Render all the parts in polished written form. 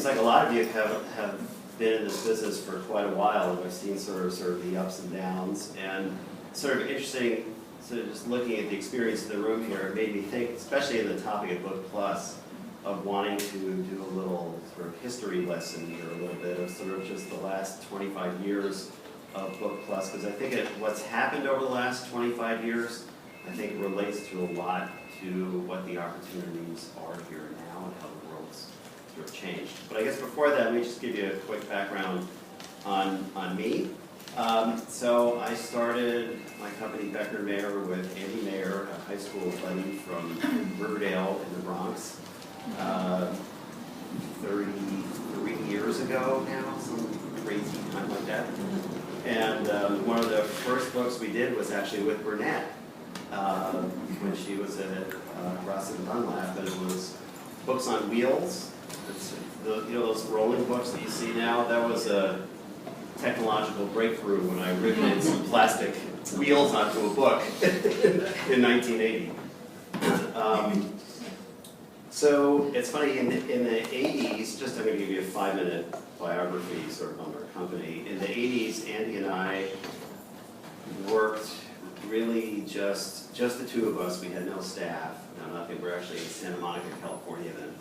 seems like a lot of you have been in this business for quite a while, and I've seen sort of the ups and downs, and sort of interesting, sort of just looking at the experience in the room here, it made me think, especially in the topic of Book Plus, of wanting to do a little sort of history lesson here, a little bit of sort of just the last 25 years of Book Plus, because I think what's happened over the last 25 years, I think relates to a lot to what the opportunities are here now and how the world's sort of changed. But I guess before that, let me just give you a quick background on me. So I started my company, Becker Mayer, with Andy Mayer, a high school buddy from Riverdale in the Bronx, 33 years ago now, some crazy time like that. And one of the first books we did was actually with Burnett when she was at Russ and Dunlap, and it was books on wheels. It's those rolling books that you see now. That was a technological breakthrough when I riveted some plastic wheels onto a book in 1980. So it's funny, in the 80s, just I'm going to give you a 5-minute biography sort of on our company. In the 80s, Andy and I worked really just the two of us. We had no staff, no nothing. We're actually in Santa Monica, California then.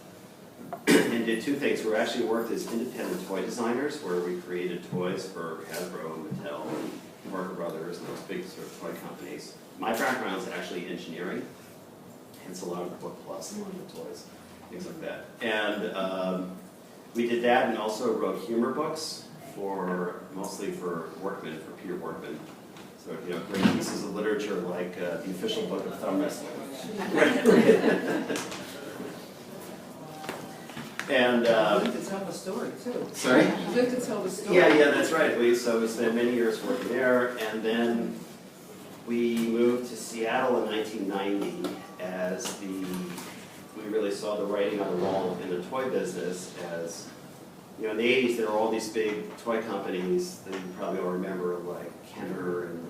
And did two things. We actually worked as independent toy designers, where we created toys for Hasbro and Mattel and Parker Brothers and those big sort of toy companies. My background is actually engineering, hence a lot of the Book Plus, a lot of the toys, things like that. And we did that, and also wrote humor books mostly for workmen, for Peter Workman. So, great pieces of literature like the official book of thumb wrestling. And you live to tell the story too. Sorry? You live to tell the story. Yeah, that's right. So we spent many years working there, and then we moved to Seattle in 1990 as we really saw the writing on the wall in the toy business. As in the 80s, there were all these big toy companies that you probably all remember, like Kenner and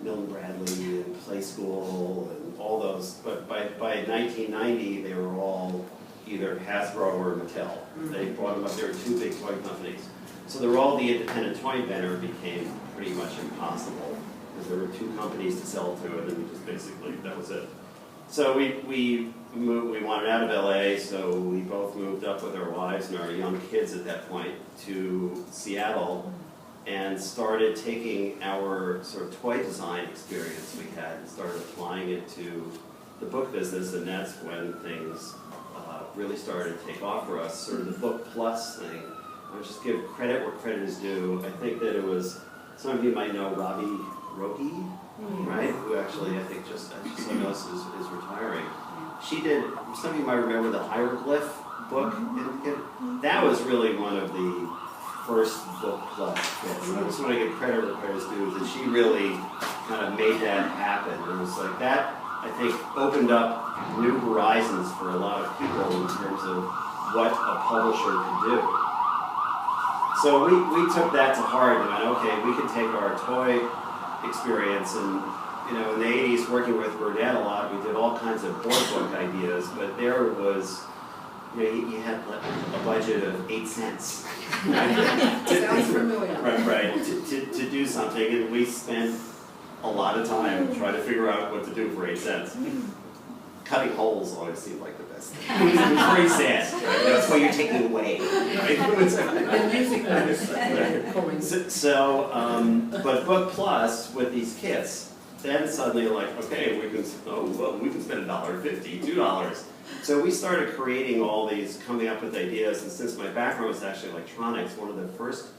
Milton Bradley and Play School and all those. But by 1990, they were all either Hasbro or Mattel. They brought them up. There were two big toy companies. So the role of the independent toy inventor became pretty much impossible, because there were two companies to sell to, and then we just basically, that was it. So we wanted out of LA, so we both moved up with our wives and our young kids at that point to Seattle, and started taking our sort of toy design experience we had and started applying it to the book business, and that's when things really started to take off for us. Sort of the Book Plus thing, I'll just give credit where credit is due. I think that it was, some of you might know Robbie Roki, right? Who actually, I think, just like us, is retiring. She did, some of you might remember the Hieroglyph book. That was really one of the first Book Plus books. And I just want to give credit where credit is due, that she really kind of made that happen. It was like that, I think, opened up new horizons for a lot of people in terms of what a publisher could do. So we took that to heart and went, okay, we can take our toy experience, and in the 80s, working with Burnett a lot, we did all kinds of board book ideas, but there was, you had a budget of 8 cents. Right? Sounds familiar. Right, to do something, and we spent a lot of time trying to figure out what to do for 8 cents. Cutting holes always seemed like the best thing. It was very sad, right? That's what you're taking away, right? And music notes. So, but Book Plus with these kits, then suddenly like, okay, we can spend $1.50, $2. So we started creating all these, coming up with ideas, and since my background was actually electronics, one of the first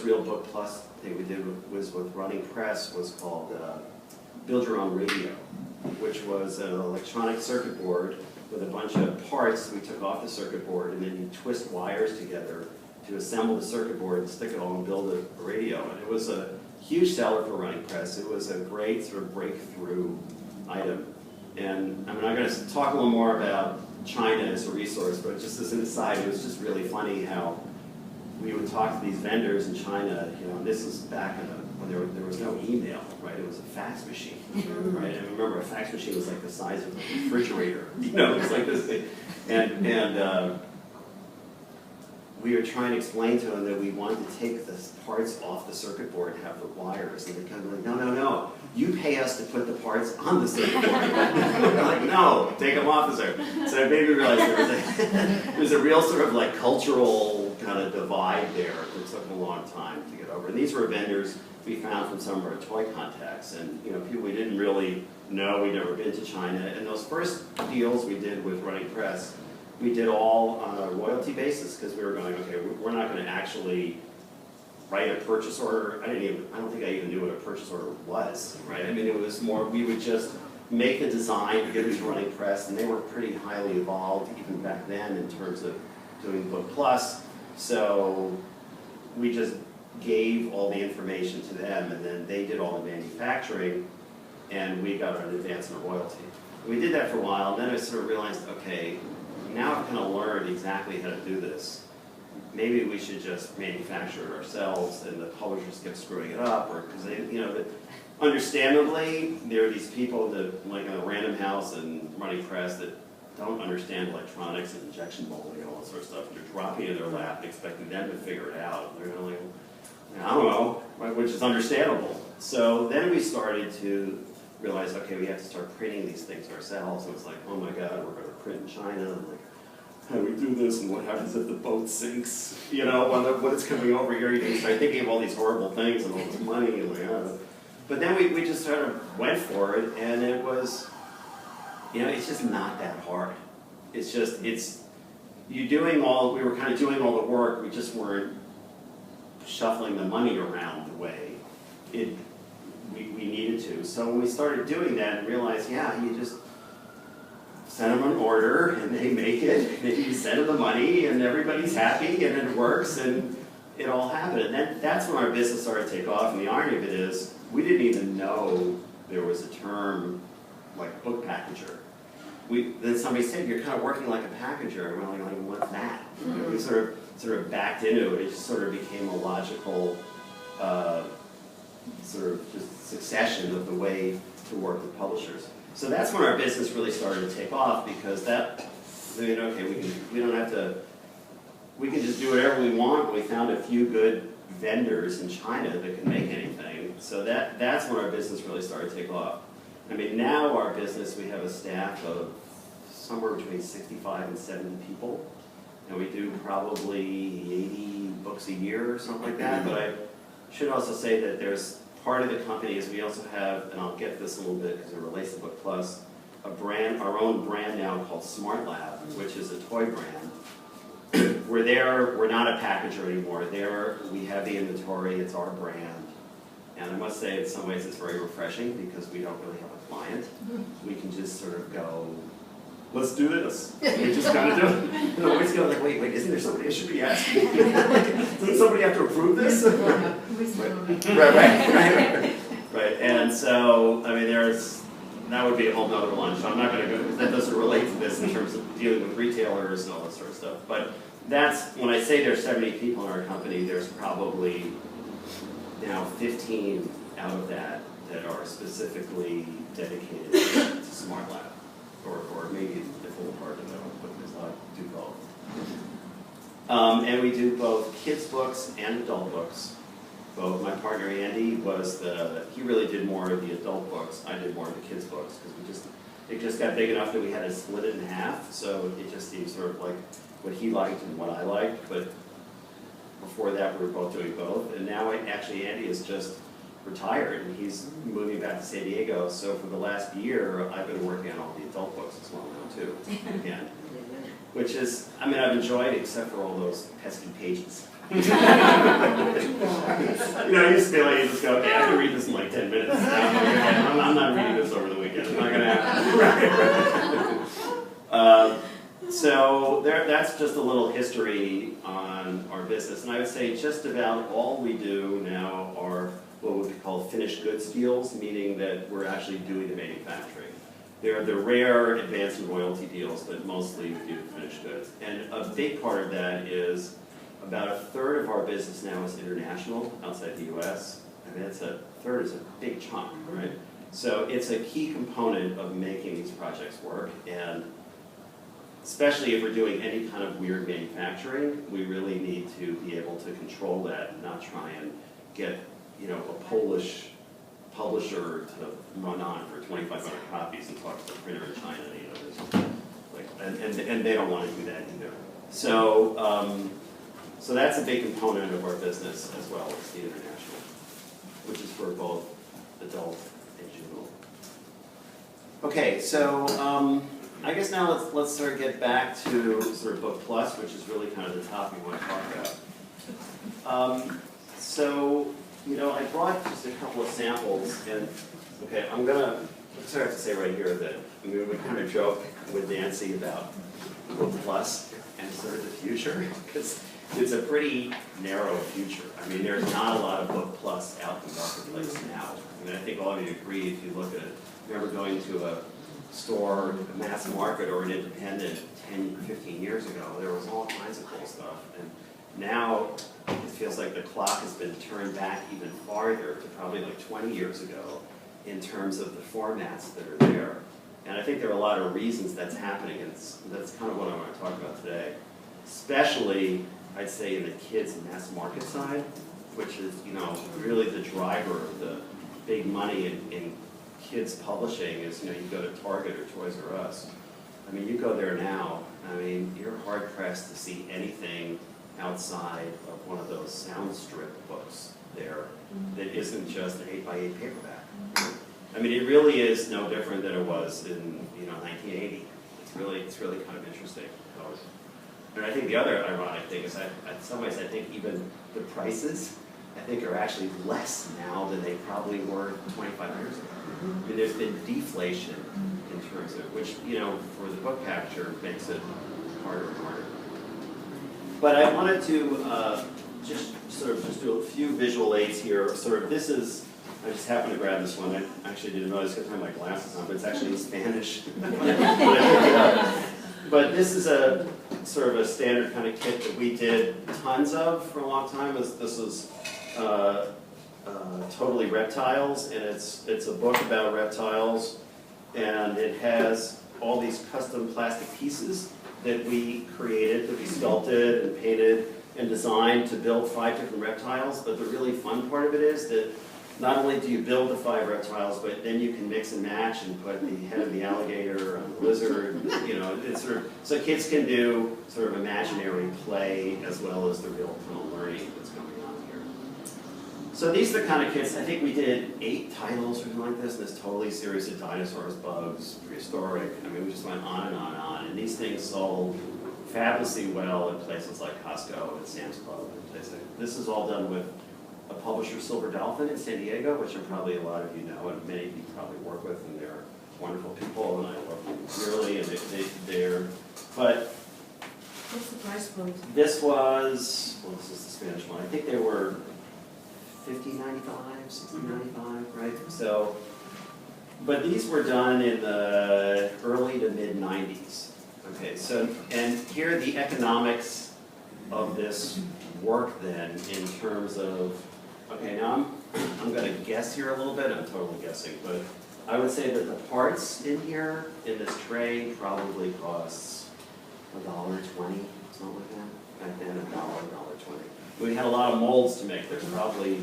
real Book Plus thing we did was with Running Press, was called Build Your Own Radio, which was an electronic circuit board with a bunch of parts we took off the circuit board, and then you twist wires together to assemble the circuit board and stick it all and build a radio. And it was a huge seller for Running Press. It was a great sort of breakthrough item. And I'm going to talk a little more about China as a resource, but just as an aside, it was just really funny how we would talk to these vendors in China. And this was back in when there was no email, right? It was a fax machine, right? And remember, a fax machine was like the size of a refrigerator. It was like this thing. And we were trying to explain to them that we wanted to take the parts off the circuit board and have the wires, and they're kind of like, no, no, no, you pay us to put the parts on the circuit board. We're like, no, take them off the circuit. So it made me realize there was a real sort of like cultural kind of divide there that took a long time to get over. And these were vendors we found from some of our toy contacts, and people we didn't really know, we'd never been to China. And those first deals we did with Running Press, we did all on a royalty basis because we were going, okay, we're not going to actually write a purchase order. I don't think I even knew what a purchase order was, right? I mean, it was more, we would just make a design, give it to Running Press, and they were pretty highly evolved even back then in terms of doing Book Plus. So we just gave all the information to them, and then they did all the manufacturing, and we got an advance in a royalty. We did that for a while, and then I sort of realized, okay, now I've kind of learned exactly how to do this. Maybe we should just manufacture it ourselves, and the publishers kept screwing it up, or because they, but understandably, there are these people that, like in a Random House and Running Press, that don't understand electronics and injection molding and all that sort of stuff. They're dropping it in their lap, expecting them to figure it out. They're like, I don't know, which is understandable. So then we started to realize, okay, we have to start printing these things ourselves. And it was like, oh my God, we're going to print in China. And like, how do we do this? And what happens if the boat sinks? When it's coming over here, you start thinking of all these horrible things and all this money. And like, oh. But then we just sort of went for it, and it was, it's just not that hard. It's just, we were kind of doing all the work, we just weren't shuffling the money around the way we needed to. So when we started doing that and realized, yeah, you just send them an order and they make it, and you send them the money and everybody's happy and it works, and it all happened. And then that's when our business started to take off, and the irony of it is, we didn't even know there was a term like book packager. Then somebody said, you're kind of working like a packager, and we're like, what's that? We sort of backed into it. It just sort of became a logical sort of just succession of the way to work with publishers. So that's when our business really started to take off, because okay, we can just do whatever we want. We found a few good vendors in China that can make anything. So that's when our business really started to take off. I mean, now our business, we have a staff of somewhere between 65 and 70 people. And we do probably 80 books a year or something like that. But I should also say that there's part of the company is we also have, and I'll get this a little bit because it relates to Book Plus, our own brand now called Smart Lab, which is a toy brand. We're not a packager anymore. We have the inventory, it's our brand. And I must say, in some ways, it's very refreshing because we don't really have a client. We can just sort of go, let's do this. We just kind of do it. And I always go like, wait, isn't there somebody I should be asking? Doesn't somebody have to approve this? Right. And so, I mean, that would be a whole nother lunch. I'm not going to go, because that doesn't relate to this in terms of dealing with retailers and all that sort of stuff. But that's, when I say there's 70 people in our company, there's probably now 15 out of that are specifically dedicated to Smart Lab, or maybe the full part of that, but there's not do both. And we do both kids books and adult books. Both my partner Andy he really did more of the adult books. I did more of the kids books because it just got big enough that we had to split it in half. So it just seemed sort of like what he liked and what I liked, but before that, we were both doing both, and now actually Andy is just retired, and he's moving back to San Diego, so for the last year, I've been working on all the adult books as well now, too, again. Which is, I mean, I've enjoyed it, except for all those pesky pages. You used to be like, you just go, okay, I can read this in like 10 minutes. I'm not reading this over the weekend, it's not going to happen. So that's just a little history on our business. And I would say just about all we do now are what would be called finished goods deals, meaning that we're actually doing the manufacturing. They're the rare advance and royalty deals, but mostly we do finished goods. And a big part of that is about a third of our business now is international, outside the US. I mean, a third is a big chunk, right? So it's a key component of making these projects work. And especially if we're doing any kind of weird manufacturing, we really need to be able to control that and not try and get, you know, a Polish publisher to run on for 2,500 copies and talk to the printer in China, you know, and they don't want to do that either. So, so that's a big component of our business as well as the international, which is for both adult and juvenile. Okay, so I guess now let's sort of get back to sort of Book Plus, which is really kind of the topic we want to talk about. So, you know, I brought just a couple of samples, and okay, I'm gonna sort of have to say right here that we kind of joke with Nancy about Book Plus and sort of the future, because it's a pretty narrow future. I mean, there's not a lot of Book Plus out in the marketplace now. I mean, I think all of you agree if you look at it. Remember going to a store, a mass market, or an independent 10 or 15 years ago, there was all kinds of cool stuff. And now it feels like the clock has been turned back even farther to probably like 20 years ago in terms of the formats that are there. And I think there are a lot of reasons that's happening, and that's kind of what I want to talk about today. Especially, I'd say, in the kids mass market side, which is, you know, really the driver of the big money in kids publishing is, you know, you go to Target or Toys R Us. I mean, you go there now, I mean, you're hard pressed to see anything outside of one of those sound strip books there that isn't just an 8x8 paperback. I mean, it really is no different than it was in, you know, 1980. It's really kind of interesting. And I think the other ironic thing is that in some ways I think even the prices, I think, are actually less now than they probably were 25 years ago. I mean, there's been deflation in terms of, which, you know, for the book packager makes it harder and harder. But I wanted to just do a few visual aids here. Sort of, this is, I just happened to grab this one. I actually didn't notice because I have my glasses on, but it's actually in Spanish. But this is a sort of a standard kind of kit that we did tons of for a long time. This is Totally Reptiles, and it's a book about reptiles, and it has all these custom plastic pieces that we created, that we sculpted and painted and designed to build 5 different reptiles. But the really fun part of it is that not only do you build the 5 reptiles, but then you can mix and match and put the head of the alligator on the lizard. You know, it's sort of, so kids can do sort of imaginary play as well as the real kind of learning that's going on here. So these are the kind of kits. I think we did 8 titles or something like this in this totally series of dinosaurs, bugs, prehistoric. I mean, we just went on and on and on. And these things sold fabulously well in places like Costco and Sam's Club and places. This is all done with a publisher, Silver Dolphin, in San Diego, which probably a lot of you know, and many of you probably work with, and they're wonderful people, and I love them dearly, and they're, but What's the price point? this was, well, this is the Spanish one, I think they were $50.95, $60.95, right? So, but these were done in the early to mid 90s. Okay, so, and here are the economics of this work then in terms of, okay, now I'm going to guess here a little bit, I'm totally guessing, but I would say that the parts in here, in this tray, probably costs $1.20, something like that. Back then, $1, $1.20. We had a lot of molds to make. There's probably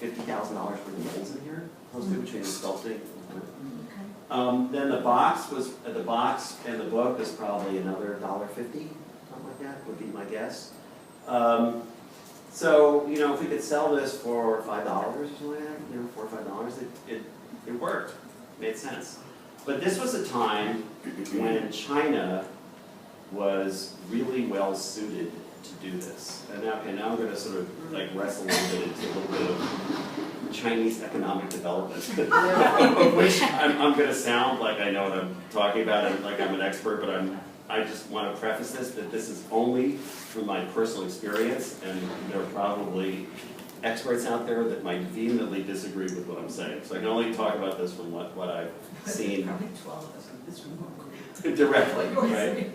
$50,000 worth of molds in here, close to between the sculpting. Then the box and the book is probably another $1.50, something like that, would be my guess. So, you know, if we could sell this for $5 or something like that, you know, $4 or $5, it worked, made sense. But this was a time when China was really well suited to do this. And now, okay, now I'm going to sort of like wrestle a little bit into a little bit of Chinese economic development, of which I'm going to sound like I know what I'm talking about and like I'm an expert, but I just want to preface this that this is only from my personal experience, and there are probably experts out there that might vehemently disagree with what I'm saying. So I can only talk about this from what I've seen. Probably 12 of us in this room. Directly, right?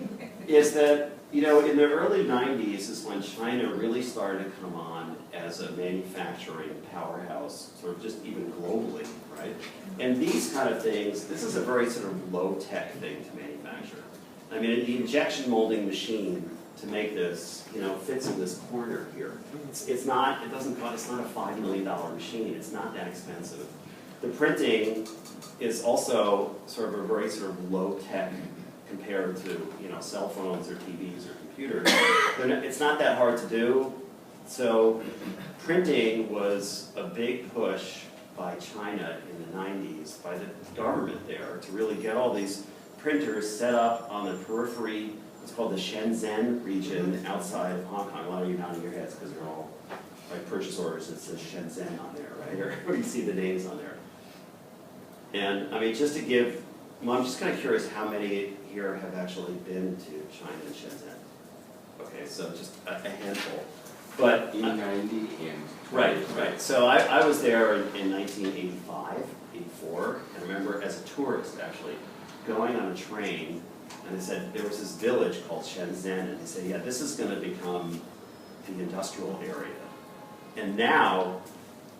Is that, you know, in the early 90s is when China really started to come on as a manufacturing powerhouse, sort of just even globally, right? And these kind of things, this is a very sort of low-tech thing to manufacture. I mean, the injection molding machine to make this, fits in this corner here. It's not, it doesn't cost, it's not a $5 million machine. It's not that expensive. The printing is also sort of a very sort of low tech compared to, cell phones or TVs or computers. It's not that hard to do. So printing was a big push by China in the 90s, by the government there, to really get all these printers set up on the periphery. It's called the Shenzhen region outside of Hong Kong. A lot of you nodding your heads because they're all like purchase orders. It says Shenzhen on there, right? Or you see the names on there. And I mean, just to give, well, I'm just kind of curious how many here have actually been to China and Shenzhen. Okay, so just a handful. But in 90 and right. So I was there in 1985, 84, and I remember as a tourist actually going on a train, and they said there was this village called Shenzhen, and they said, yeah, this is going to become the industrial area. And now,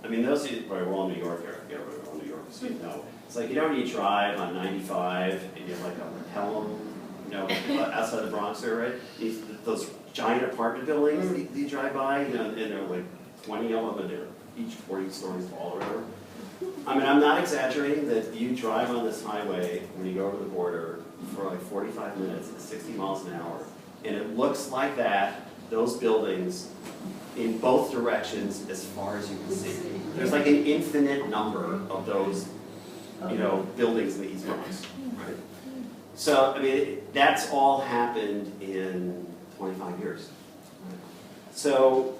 I mean, those of you, we're all New York here, yeah, we're all New York, so you know. It's like, when you drive on 95 and you're like on Pelham, outside the Bronx there, right? Those giant apartment buildings that you drive by, and they're like 20 of them, and they're each 40 stories tall or whatever. I mean, I'm not exaggerating that you drive on this highway when you go over the border for like 45 minutes at 60 miles an hour, and it looks like that, those buildings, in both directions as far as you can see. There's like an infinite number of those, buildings in the East Bronx, right? So, I mean, that's all happened in 25 years. So,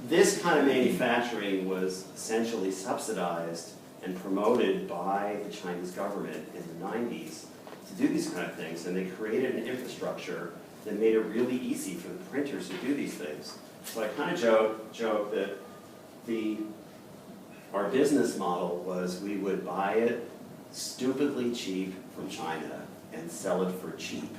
this kind of manufacturing was essentially subsidized and promoted by the Chinese government in the 90s to do these kind of things, and they created an infrastructure that made it really easy for the printers to do these things. So I kind of joke that our business model was we would buy it stupidly cheap from China and sell it for cheap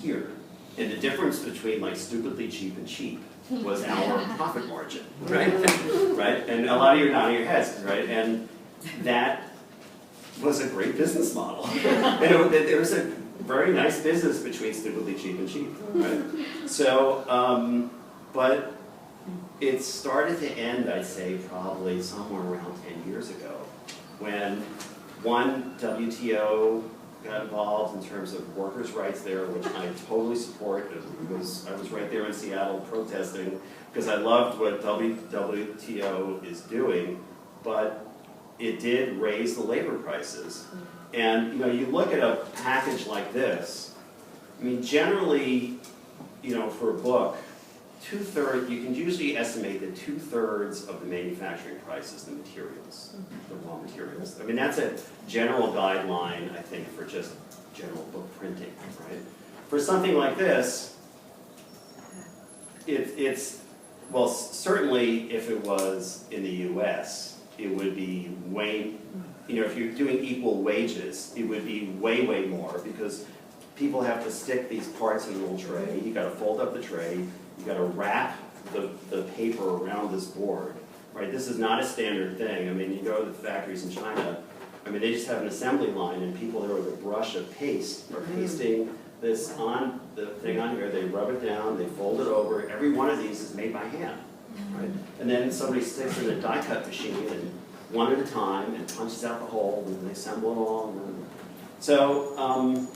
here. And the difference between like stupidly cheap and cheap was our profit margin, right? Right? And a lot of you are nodding your heads, right? And that was a great business model. And there was a very nice business between stupidly cheap and cheap, right? So, but it started to end, I'd say, probably somewhere around 10 years ago, when one, WTO got involved in terms of workers' rights there, which I totally support, because I was right there in Seattle protesting, because I loved what WTO is doing, but it did raise the labor prices. And you look at a package like this, I mean, generally, for a book, two-thirds, you can usually estimate that two-thirds of the manufacturing price is the materials, the raw materials. I mean, that's a general guideline, I think, for just general book printing, right? For something like this, it's well, certainly if it was in the US, it would be way, if you're doing equal wages, it would be way, way more, because people have to stick these parts in a little tray. You got to fold up the tray. You got to wrap the paper around this board, right? This is not a standard thing. I mean, you go to the factories in China, I mean, they just have an assembly line, and people there with a brush of paste are pasting this on the thing on here. They rub it down, they fold it over. Every one of these is made by hand, right? And then somebody sticks in a die-cut machine, and one at a time, and punches out the hole, and they assemble it all. So,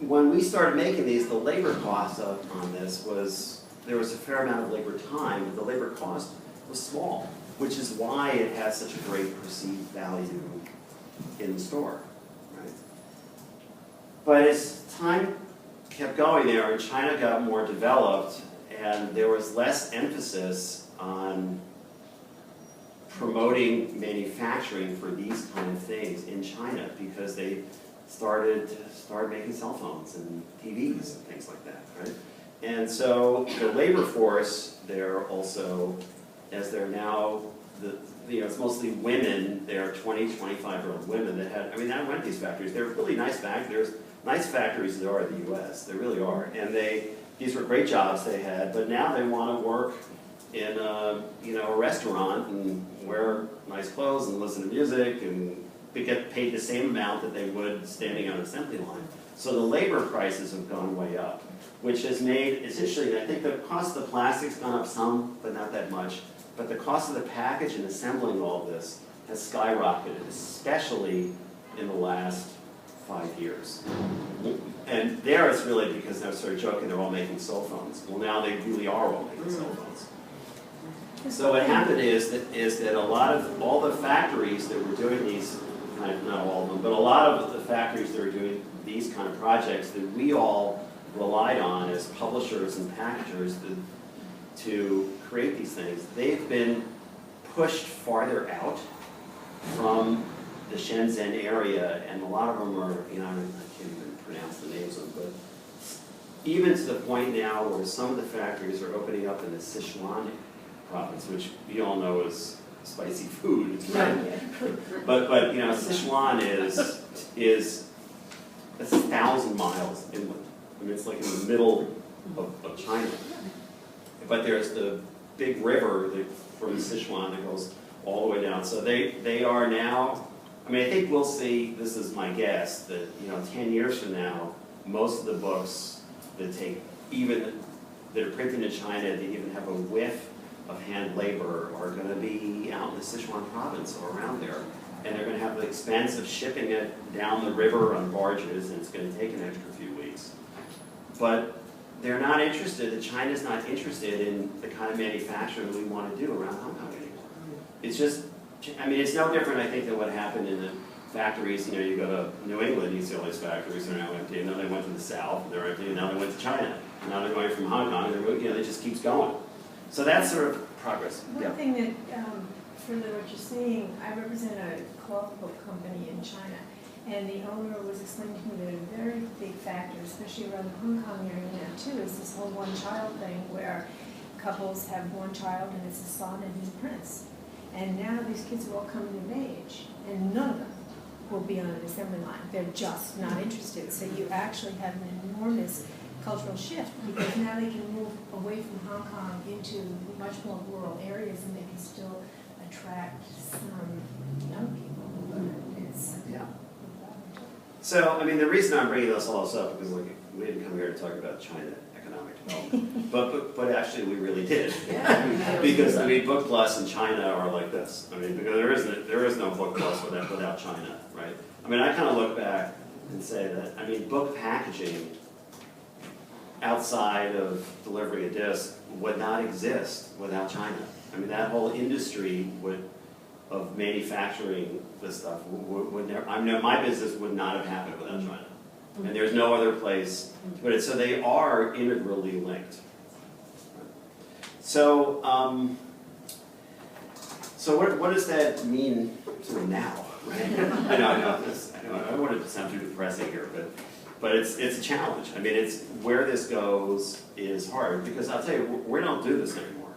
when we started making these, the labor cost on this was, there was a fair amount of labor time, but the labor cost was small, which is why it has such a great perceived value in the store, right? But as time kept going there, and China got more developed, and there was less emphasis on promoting manufacturing for these kind of things in China, because they started making cell phones and TVs and things like that, right? And so the labor force there also, as they're now, it's mostly women, they're 20, 25-year-old women that that went to these factories. They're really nice factories. There's nice factories there are in the US, they really are. And these were great jobs they had, but now they want to work in a restaurant and wear nice clothes and listen to music and they get paid the same amount that they would standing on an assembly line. So the labor prices have gone way up, which has made, essentially, I think the cost of the plastic's gone up some, but not that much. But the cost of the package and assembling all of this has skyrocketed, especially in the last 5 years. And there it's really because I was sort of joking, they're all making cell phones. Well, now they really are all making cell phones. So what happened is that a lot of, all the factories that were doing these, not all of them, but a lot of the factories that were doing these kind of projects that we all relied on as publishers and packagers to create these things, they've been pushed farther out from the Shenzhen area, and a lot of them are, I can't even pronounce the names of them, but even to the point now where some of the factories are opening up in the Sichuan province, which we all know is spicy food. It's right. But Sichuan is that's 1,000 miles inland. I mean, it's like in the middle of China. But there's the big river from Sichuan that goes all the way down. So they are now, I mean, I think we'll see, this is my guess, that 10 years from now, most of the books that are printed in China, that even have a whiff of hand labor, are going to be out in the Sichuan province or around there. And they're going to have the expense of shipping it down the river on barges, and it's going to take an extra few weeks. But they're not interested, China's not interested in the kind of manufacturing we want to do around Hong Kong anymore. It's just, I mean, it's no different, I think, than what happened in the factories. You go to New England, you see all these factories are now empty, and then they went to the south, and they're empty, and now they went to China. And now they're going from Hong Kong, and it just keeps going. So that's sort of progress. One thing that, further what you're saying, I represent a cloth book company in China, and the owner was explaining to me that a very big factor, especially around the Hong Kong area now too, is this whole one-child thing where couples have one child and it's a son and he's a prince. And now these kids are all coming of age, and none of them will be on an assembly line. They're just not interested. So you actually have an enormous cultural shift, because now they can move away from Hong Kong into much more rural areas, and they can still attract some young people. Yeah. So, I mean, the reason I'm bringing this all up, because we didn't come here to talk about China economic development, but actually we really did. Yeah. Because, I mean, Book Plus and China are like this. I mean, because there is no Book Plus without China, right? I mean, I kind of look back and say that, I mean, book packaging outside of delivering a disc would not exist without China. I mean, that whole industry of manufacturing this stuff would never, my business would not have happened without China. And there's no other place to put it. So they are integrally linked. So, what does that mean sort of now, right? I know, I don't want it to sound too depressing here, but it's a challenge. I mean, where this goes is hard, because I'll tell you, we don't do this anymore.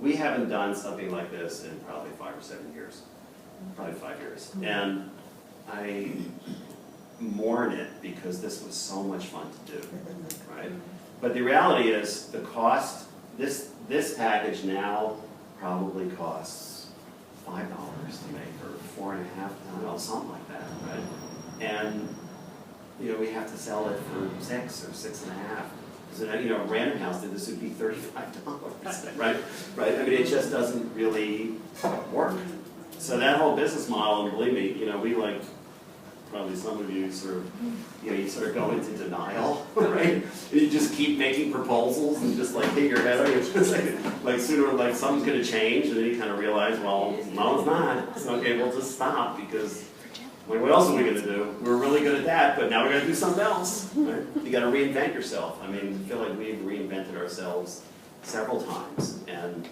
We haven't done something like this in probably 5 or 7 years, probably 5 years. And I mourn it because this was so much fun to do, right? But the reality is the cost, this package now probably costs $5 to make, or $4.50, I don't know, something like that, right? And we have to sell it for $6 or $6.50. So Random House did this, would be $35, right? Right? I mean, it just doesn't really work. So that whole business model, and believe me, we probably some of you sort of, you sort of go into denial, right? You just keep making proposals and just hit your head on it. It's sooner something's going to change, and then you kind of realize, well, no, it's not. So, okay, we'll just stop, because what else are we going to do? We're really good at that, but now we're going to do something else. Right? You got to reinvent yourself. I mean, I feel like we've reinvented ourselves several times, and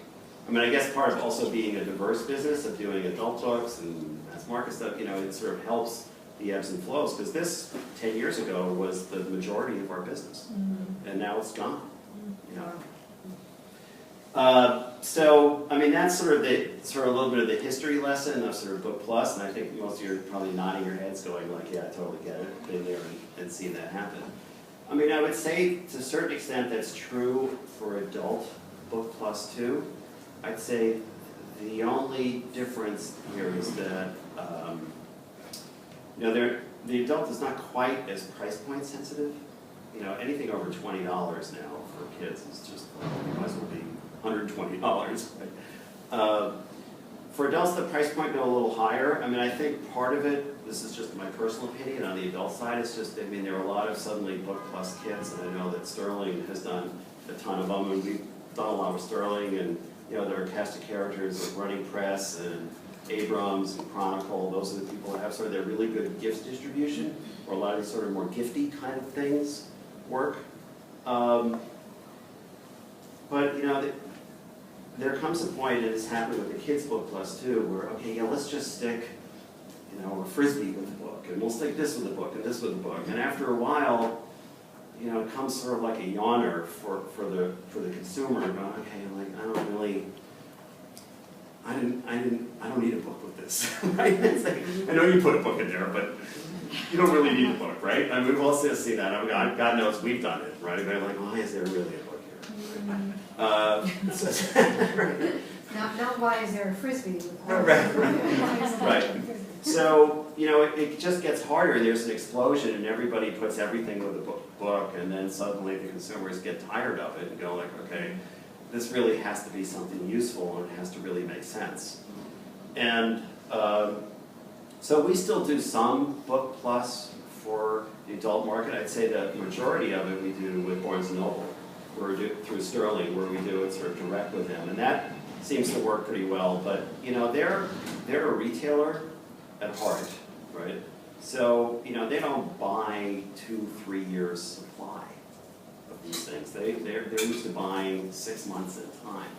I mean, I guess part of also being a diverse business, of doing adult books and mass market stuff, it sort of helps the ebbs and flows, because this 10 years ago was the majority of our business, and now it's gone. So, I mean, that's sort of a little bit of the history lesson of sort of Book Plus, and I think most of you are probably nodding your heads going yeah, I totally get it, been there and seen that happen. I mean, I would say to a certain extent that's true for adult Book Plus too. I'd say the only difference here is that you know, the adult is not quite as price point sensitive. You know, anything over $20 now for kids is just, it might as well be $120. Right? For adults, the price point go a little higher. I mean, I think part of it, this is just my personal opinion, on the adult side, it's just, I mean, there are a lot of suddenly Book Plus kits, and I know that Sterling has done a ton of them, and we've done a lot with Sterling, and, you know, there are cast of characters like Running Press and Abrams and Chronicle. Those are the people that have sort of their really good gifts distribution, or a lot of these sort of more gifty kind of things work. But, you know, there comes a point, and it's happened with the Kids Book Plus too, where, okay, yeah, let's just stick, you know, a Frisbee with the book, and we'll stick this with the book, and this with the book. And after a while, you know, it comes sort of like a yawner for the consumer, going, okay, like, I don't really, I don't need a book with this, right? It's like, I know you put a book in there, but you don't really need a book, right? I mean, we've all seen that. I mean, God knows we've done it, right? They're like, why is there really a book here? Right? Not why is there a Frisbee with Right. So, you know, it just gets harder. There's an explosion, and everybody puts everything with a book, and then suddenly the consumers get tired of it and go like, okay, this really has to be something useful, and it has to really make sense. And so we still do some Book Plus for the adult market. I'd say the majority of it we do with Barnes & Noble, through Sterling, where we do it sort of direct with them. And that seems to work pretty well. But, you know, they're a retailer at heart, right? So, you know, they don't buy 2-3 years supply of these things. They're used to buying 6 months at a time.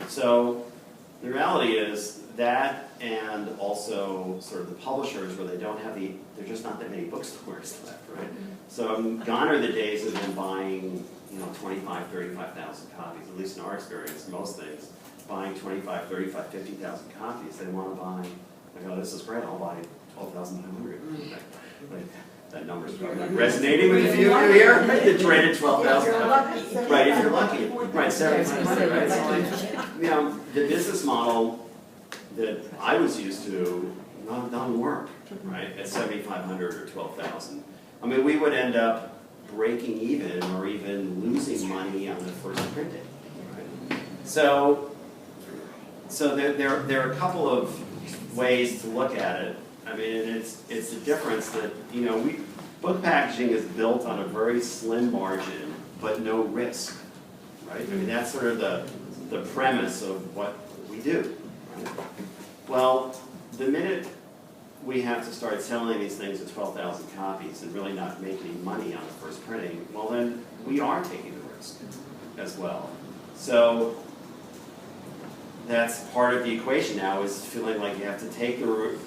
So the reality is that, and also sort of the publishers where they don't have there're just not that many bookstores left, right? So gone are the days of them buying, you know, 25, 35,000 copies, at least in our experience, most things, buying 25, 35, 50,000 copies. They want to buy, like, oh, this is great, I'll buy 12,900. Like, that number's probably resonating with a few of you here. It's rated 12,000. Right, if you're lucky. Right, 7,500, right? So, like, you know, the business model that I was used to doesn't work, right, at 7,500 or 12,000. I mean, we would end up breaking even or even losing money on the first printing, right? So there are a couple of ways to look at it. I mean, it's a difference that, you know, book packaging is built on a very slim margin, but no risk, right? I mean, that's sort of the premise of what we do, right? Well, the minute we have to start selling these things at 12,000 copies and really not make any money on the first printing, well then we are taking the risk as well. So that's part of the equation now, is feeling like you have to take the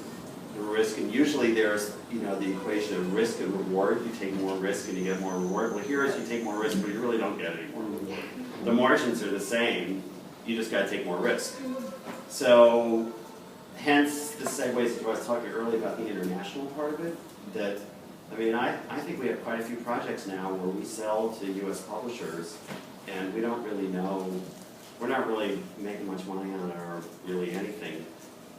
risk, and usually there's, you know, the equation of risk and reward. You take more risk and you get more reward. Well, here is you take more risk, but you really don't get any more reward. The margins are the same, you just got to take more risk. So hence, this segues into what I was talking earlier about the international part of it. That, I mean, I think we have quite a few projects now where we sell to U.S. publishers, and we don't really know, we're not really making much money on it, or really anything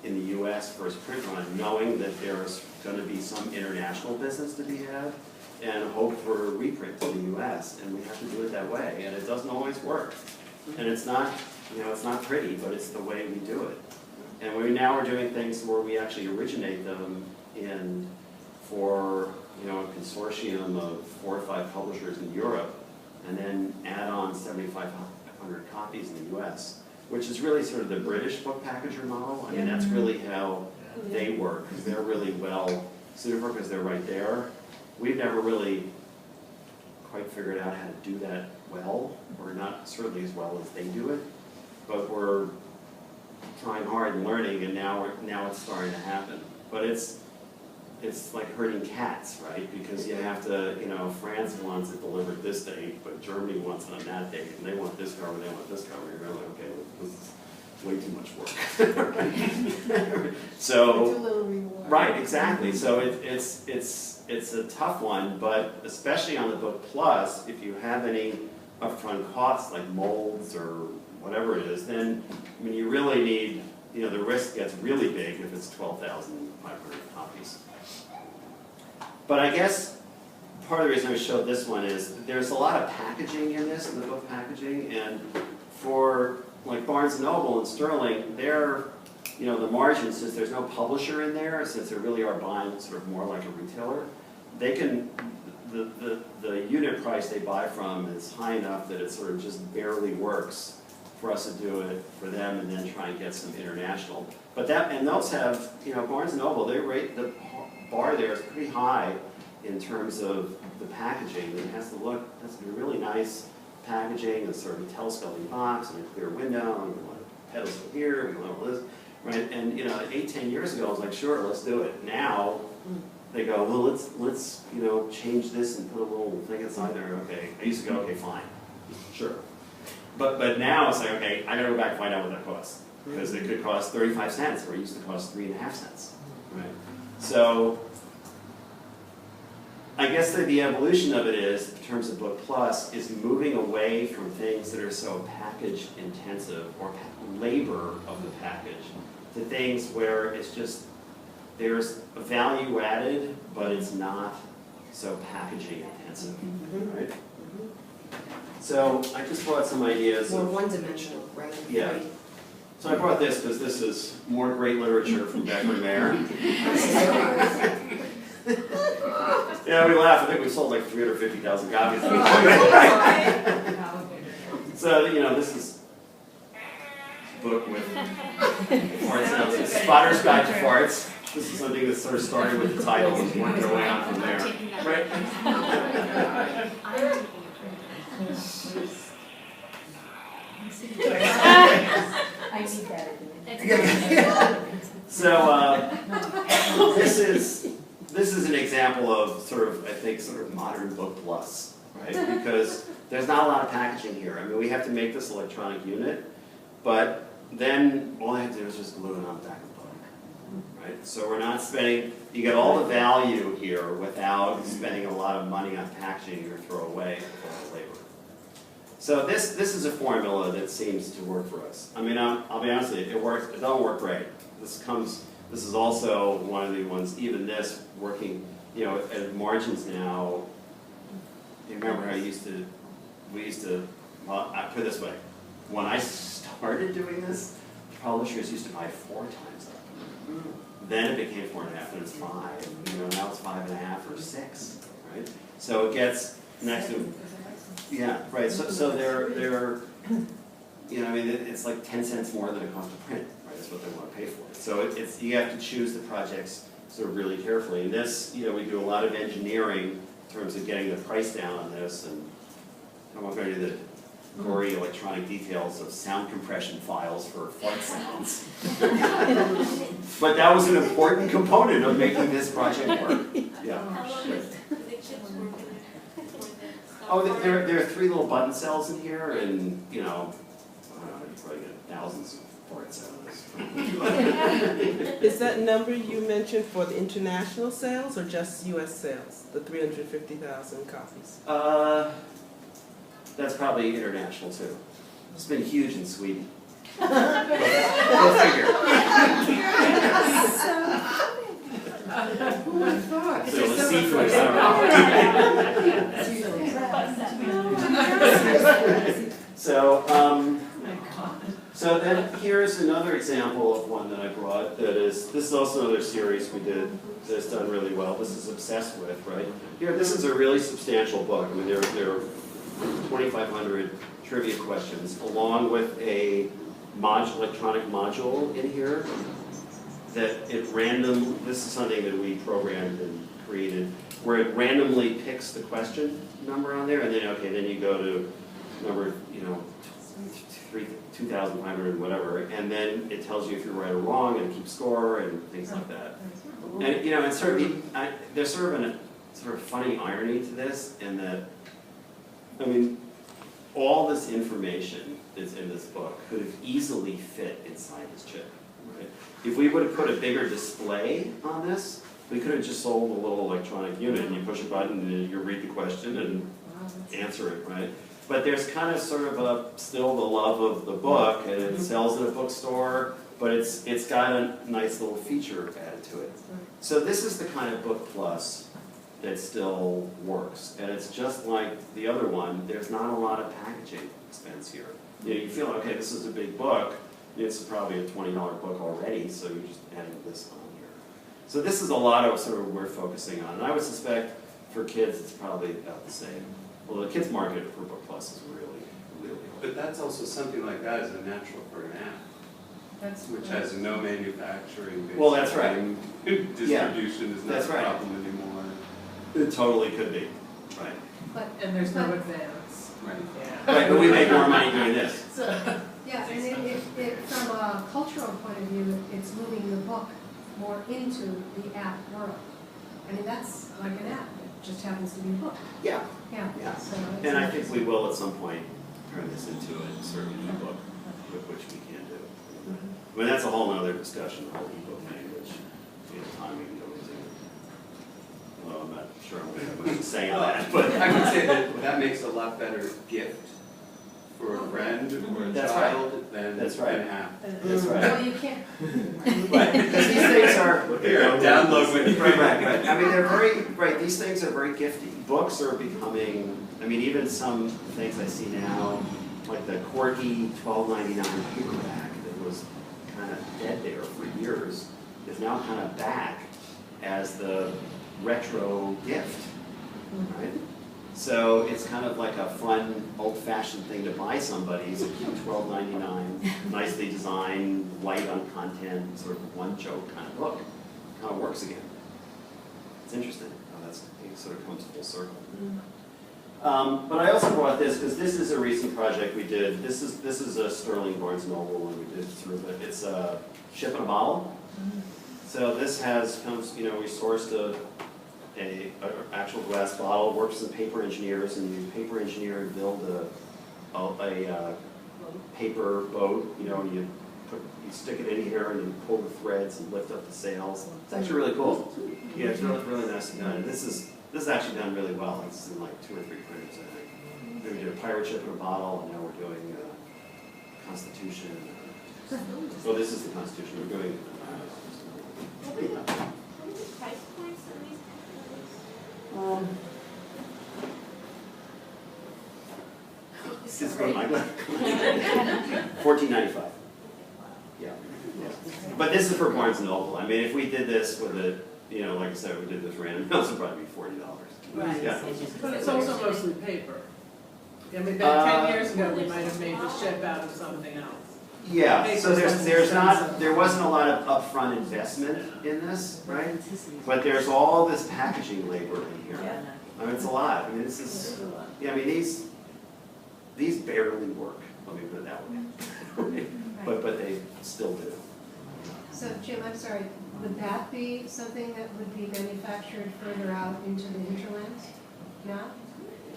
in the U.S. first print run, knowing that there's going to be some international business to be had, and hope for a reprint to the U.S., and we have to do it that way, and it doesn't always work. And it's not, you know, it's not pretty, but it's the way we do it. And we now are doing things where we actually originate them for, you know, a consortium of 4 or 5 publishers in Europe, and then add on 7,500 copies in the U.S., which is really sort of the British book packager model. I mean, that's really how they work, because they're really well suited for it, because they're right there. We've never really quite figured out how to do that well, or not certainly as well as they do it, but we're trying hard and learning, and now it's starting to happen. But it's like herding cats, right? Because you have to, you know, France wants it delivered this date, but Germany wants it on that date, and they want this cover, they want this cover. You're like, okay, this is way too much work. So, right, exactly. So it's a tough one, but especially on the Book Plus, if you have any upfront costs like molds or whatever it is, then, I mean, you really need, you know, the risk gets really big if it's 12,500 copies. But I guess part of the reason I showed this one is there's a lot of packaging in this, in the book packaging, and for like Barnes & Noble and Sterling, they're, you know, the margins, since there's no publisher in there, since they really are buying sort of more like a retailer, they can, the unit price they buy from is high enough that it sort of just barely works for us to do it for them and then try and get some international. But that, and those have, you know, Barnes & Noble, they rate, the bar there is pretty high in terms of the packaging. It has to look, it has to be really nice packaging, a sort of telescoping box and a clear window, and we want pedestal here, we want all this, right? And you know, 8-10 years ago, I was like, sure, let's do it. Now, they go, well, let's you know, change this and put a little thing inside there. Okay, I used to go, okay, fine, sure. But now it's like, okay, I gotta go back and find out what that costs. Because it could cost 35 cents, where it used to cost 3.5 cents, right? So, I guess that the evolution of it is, in terms of Book Plus, is moving away from things that are so package intensive or labor of the package to things where it's just, there's a value added, but it's not so packaging intensive, right? So I just brought some ideas. More one-dimensional, right? Yeah. So I brought this because this is more great literature from Becker and Mayer. Yeah, we laugh. I think we sold like 350,000 copies. So, you know, this is a book with farts now. It's Spotter's Guide to Farts. This is something that sort of started with the title and worked their way on from there. Right? I need that. So this is an example of sort of, I think, sort of modern Book Plus, right? Because there's not a lot of packaging here. I mean, we have to make this electronic unit, but then all I have to do is just glue it on the back of the book, right? So we're not spending, you get all the value here without spending a lot of money on packaging or throw away all the labor. So this is a formula that seems to work for us. I mean, I'll be honest with you, it works. It doesn't work great. This is also one of the ones. Even this working, you know, at margins now. You remember how we used to. Well, I put it this way: when I started doing this, publishers used to buy 4 times that. Then it became 4.5, and it's 5. You know, now it's 5.5 or 6, right? So it gets next to. Yeah, right. So they're, you know, I mean, it's like 10 cents more than it costs to print, right? That's what they want to pay for it. So it's you have to choose the projects sort of really carefully. And this, you know, we do a lot of engineering in terms of getting the price down on this, and I won't go into the gory electronic details of sound compression files for fart sounds. But that was an important component of making this project work. Yeah. Oh, there are 3 little button cells in here, and you know, I don't know, you probably get thousands of parts out of this. Is that number you mentioned for the international sales or just U.S. sales? The 350,000 copies. That's probably international too. It's been huge in Sweden. Go figure. Who would have thought? So the seafood, I don't know. So then here's another example of one that I brought that is, this is also another series we did that's done really well. This is Obsessed With, right? Here, this is a really substantial book. I mean, there are 2,500 trivia questions along with a electronic module in here that this is something that we programmed and created, where it randomly picks the question number on there, and then, okay, then you go to number, you know, 2,500 whatever, and then it tells you if you're right or wrong, and keeps score, and things like that. And, you know, it's sort of, there's sort of a sort of funny irony to this, in that, I mean, all this information that's in this book could have easily fit inside this chip, right? If we would have put a bigger display on this, we could have just sold a little electronic unit, and you push a button, and you read the question, and answer it, right? But there's kind of sort of still the love of the book, and it sells at a bookstore, but it's got a nice little feature added to it. So this is the kind of Book Plus that still works. And it's just like the other one, there's not a lot of packaging expense here. You know, you feel, okay, this is a big book, it's probably a $20 book already, so you're just adding this on here. So this is a lot of sort of what we're focusing on. And I would suspect for kids, it's probably about the same. Well, the kids market for Book Plus is really, really low. But that's also something like that is a natural for an app, That's. which has no manufacturing. Well, that's right. Distribution is not that's a right. problem anymore. It totally could be, right. But, And there's no But- advance. Right. Yeah. Right, but we make more money doing this. yeah, and from a cultural point of view, it's moving the book more into the app world. I mean, that's like an app, it just happens to be a book, Yeah. yeah. Yeah. So it's And I think we will at some point turn this into a sort of ebook, which we can do. I mean, that's a whole other discussion, the whole ebook thing, which, you know, time we can go into. Well, I'm not sure I'm going to have much to say on that, but. I would say that that makes a lot better gift for a friend or a That's right. child than That's right. an app. That's right. Well, you can't. Right, because these things are. Here, download when you. Right, right. I mean, they're very, right, these things are very gifty. Books are becoming, I mean, even some things I see now, like the quirky $12.99 paperback that was kind of dead there for years, is now kind of back as the retro gift, right? So it's kind of like a fun, old-fashioned thing to buy somebody. It's a cute $12.99, nicely designed, light on content, sort of one joke kind of book. Kind of works again. It's interesting how it sort of comes full circle. But I also brought this because this is a recent project we did. This is a Sterling Barnes Noble, and we did sort of it's a ship in a bottle. So this comes, you know, we sourced a actual glass bottle, works in paper engineers, and you paper engineer and build a paper boat, you know, and you stick it in here and you pull the threads and lift up the sails. It's actually really cool. Yeah, it's really nicely done. And this is actually done really well. It's in like 2 or 3 printers, I think. Then we did a pirate ship in a bottle, and now we're doing Constitution. Well, this is the Constitution. We're doing. What are the price points on these Just go to my $14.95. Yeah. But this is for Barnes and Noble. I mean, if we did this with a, you know, like I said, we did this random house, it'd probably be $40. Right. Yeah. But it's also mostly paper. I mean, about 10 years ago, we might have made the ship out of something else. Yeah, so there wasn't a lot of upfront investment in this, right? But there's all this packaging labor in here. I mean, it's a lot. I mean, this is, yeah, I mean, these barely work, let me put it that way. But they still do. So Jim, I'm sorry, would that be something that would be manufactured further out into the hinterlands? No?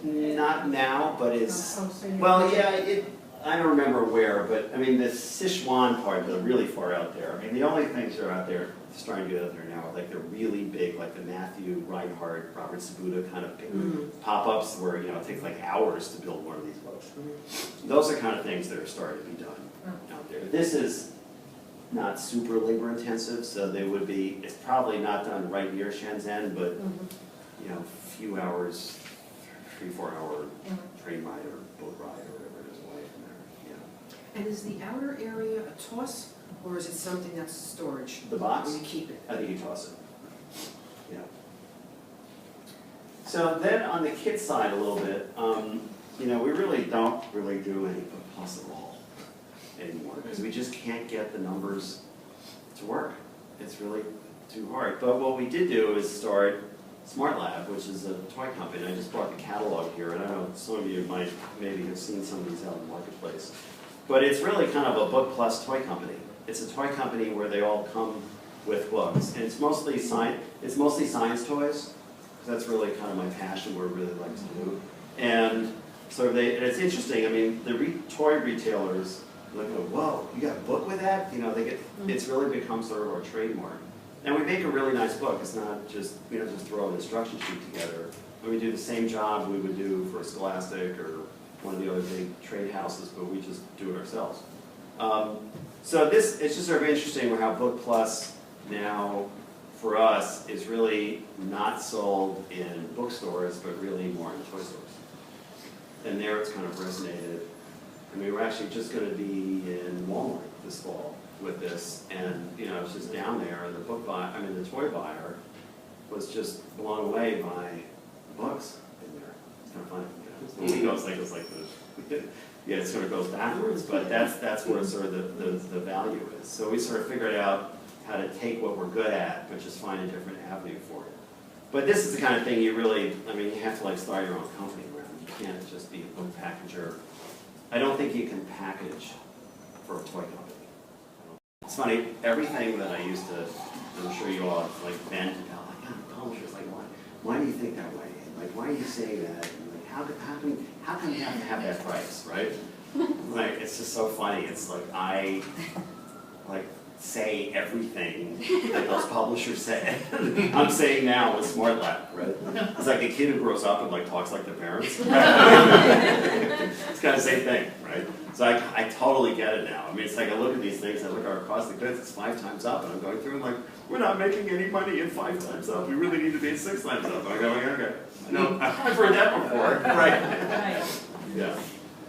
Not now, but it's, Oh, so you're- well, yeah, I don't remember where, but I mean, the Sichuan part, they're really far out there. I mean, the only things that are out there, starting to get out there now, are like they're really big, like the Matthew Reinhardt, Robert Sabuda kind of big pop-ups where, you know, it takes like hours to build one of these books. Those are kind of things that are starting to be done out there. This is not super labor intensive, so they would be, it's probably not done right near Shenzhen, but, you know, a few hours, 3-4 hour train ride or boat ride or whatever it is away from there, yeah. And is the outer area a toss, or is it something that's storage? The box? Where you keep it? I think you toss it. Yeah. So then on the kit side a little bit, you know, we really don't do any Book Plus at all anymore because we just can't get the numbers to work. It's really too hard. But what we did do is start Smart Lab, which is a toy company. I just brought the catalog here, and I know some of you might maybe have seen some of these out in the marketplace. But it's really kind of a Book Plus toy company. It's a toy company where they all come with books, and it's mostly science toys. That's really kind of my passion, what I really like to do. And so and it's interesting. I mean, the toy retailers like, whoa, you got a book with that? You know, it's really become sort of our trademark. And we make a really nice book. It's not just, just throw an instruction sheet together. When we do the same job we would do for Scholastic or one of the other big trade houses, but we just do it ourselves. So it's just sort of interesting how Book Plus now for us is really not sold in bookstores, but really more in toy stores. And there it's kind of resonated. I mean, we're actually just going to be in Walmart this fall with this, and you know, it's just down there, and the toy buyer was just blown away by the books in there. It's kind of funny. You know? It goes like this. Yeah, it sort of goes backwards, but that's where sort of the value is. So we sort of figured out how to take what we're good at, but just find a different avenue for it. But this is the kind of thing you really, I mean, you have to like start your own company around. You can't just be a book packager. I don't think you can package for a toy company. It's funny, everything that I used to, I'm sure you all have like vent about, like, God, publishers, like, why do you think that way? Like, why do you say that? And like, how come you have to have that price, right? Like, it's just so funny. It's like, I say everything that those publishers say. I'm saying now with Smart Lab, right? It's like a kid who grows up and like talks like their parents. It's kind of the same thing, right? So I totally get it now. I mean, it's like I look at these things, I look at our cost of goods, it's 5 times up, and I'm going through and like, we're not making any money at 5 times up. We really need to be at 6 times up. And I'm going, okay. No, I've heard that before, right? Yeah.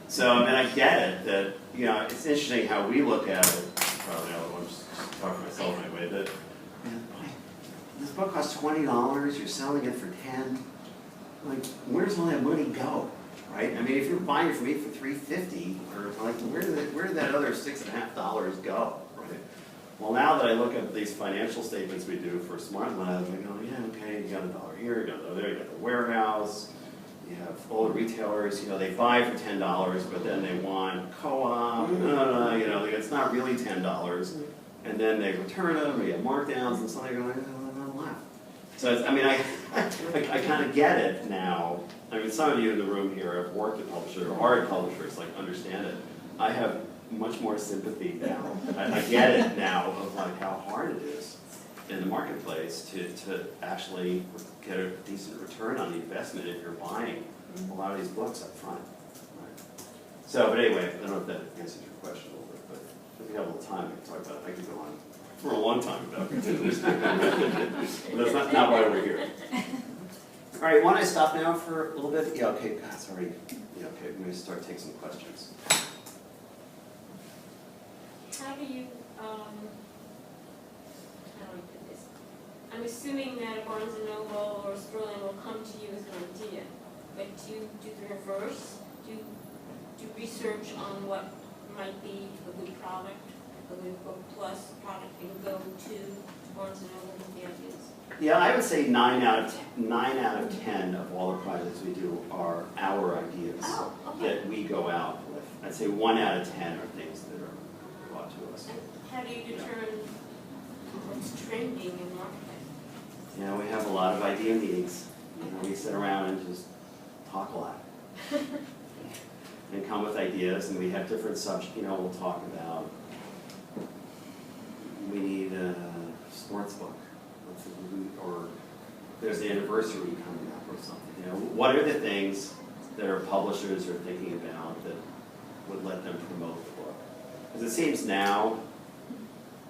So, I mean, I get it that, you know, it's interesting how we look at it. Probably I'm just talking to myself anyway, that, man, boy, this book costs $20, you're selling it for 10. Like, where does all that money go? Right? I mean, if you're buying it from me for $3.50, or like, where did that other $6.50 go? Right? Well, now that I look at these financial statements we do for Smart Lab, I go, yeah, okay, you got $1 here, you got $1 there, you got the warehouse, you have all the retailers, you know, they buy for $10, but then they want co-op, you know, like, it's not really $10, and then they return them, or you have markdowns, and so they're going, I'm left. So, it's, I mean, I kind of get it now. I mean, some of you in the room here have worked at publishers, or are at publishers, like, understand it. I have much more sympathy now. I get it now of, like, how hard it is in the marketplace to actually get a decent return on the investment if you're buying a lot of these books up front. Right? So, but anyway, I don't know if that answers your question a little bit, but if we have a little time, I can talk about it. I could go on for a long time about it. But that's not why we're here. All right, want to stop now for a little bit? Yeah, okay, God, sorry. Yeah, okay, we're going to start taking some questions. How do you, how do I put this? I'm assuming that a Barnes & Noble or Sterling will come to you as an idea, but do the reverse? Do research on what might be a good product, a good book plus product, and go to Barnes & Noble with the ideas? Yeah, I would say 9 out of 10 of all the projects we do are our ideas that we go out with. I'd say 1 out of 10 are things that are brought to us. And how do you determine what's trending in the marketplace? You know, we have a lot of idea meetings. You know, we sit around and just talk a lot. And come with ideas, and we have different subjects. You know, we'll talk about, we need a sports book. Or there's the anniversary coming up or something. You know, what are the things that our publishers are thinking about that would let them promote the book? Because it seems now,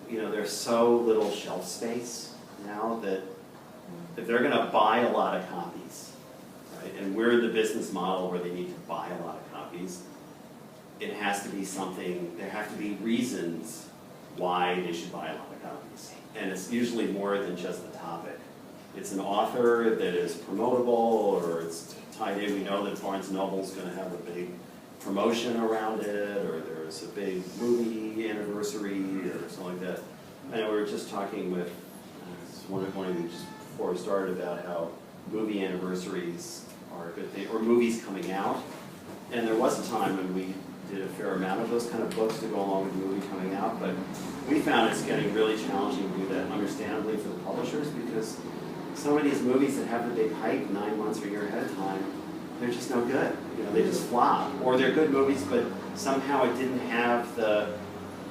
you know, there's so little shelf space now that if they're going to buy a lot of copies, right, and we're in the business model where they need to buy a lot of copies, it has to be something, there have to be reasons why they should buy a lot of copies. And it's usually more than just the topic. It's an author that is promotable, or it's tied in. We know that Barnes & Noble's going to have a big promotion around it, or there's a big movie anniversary, or something like that. And we were just talking with one of you just before we started about how movie anniversaries are a good thing, or movies coming out. And there was a time when we did a fair amount of those kind of books to go along with the movie coming out, but we found it's getting really challenging to do that, understandably, for the publishers, because some of these movies that have the big hype 9 months or a year ahead of time, they're just no good. You know, they just flop. Or they're good movies, but somehow it didn't have the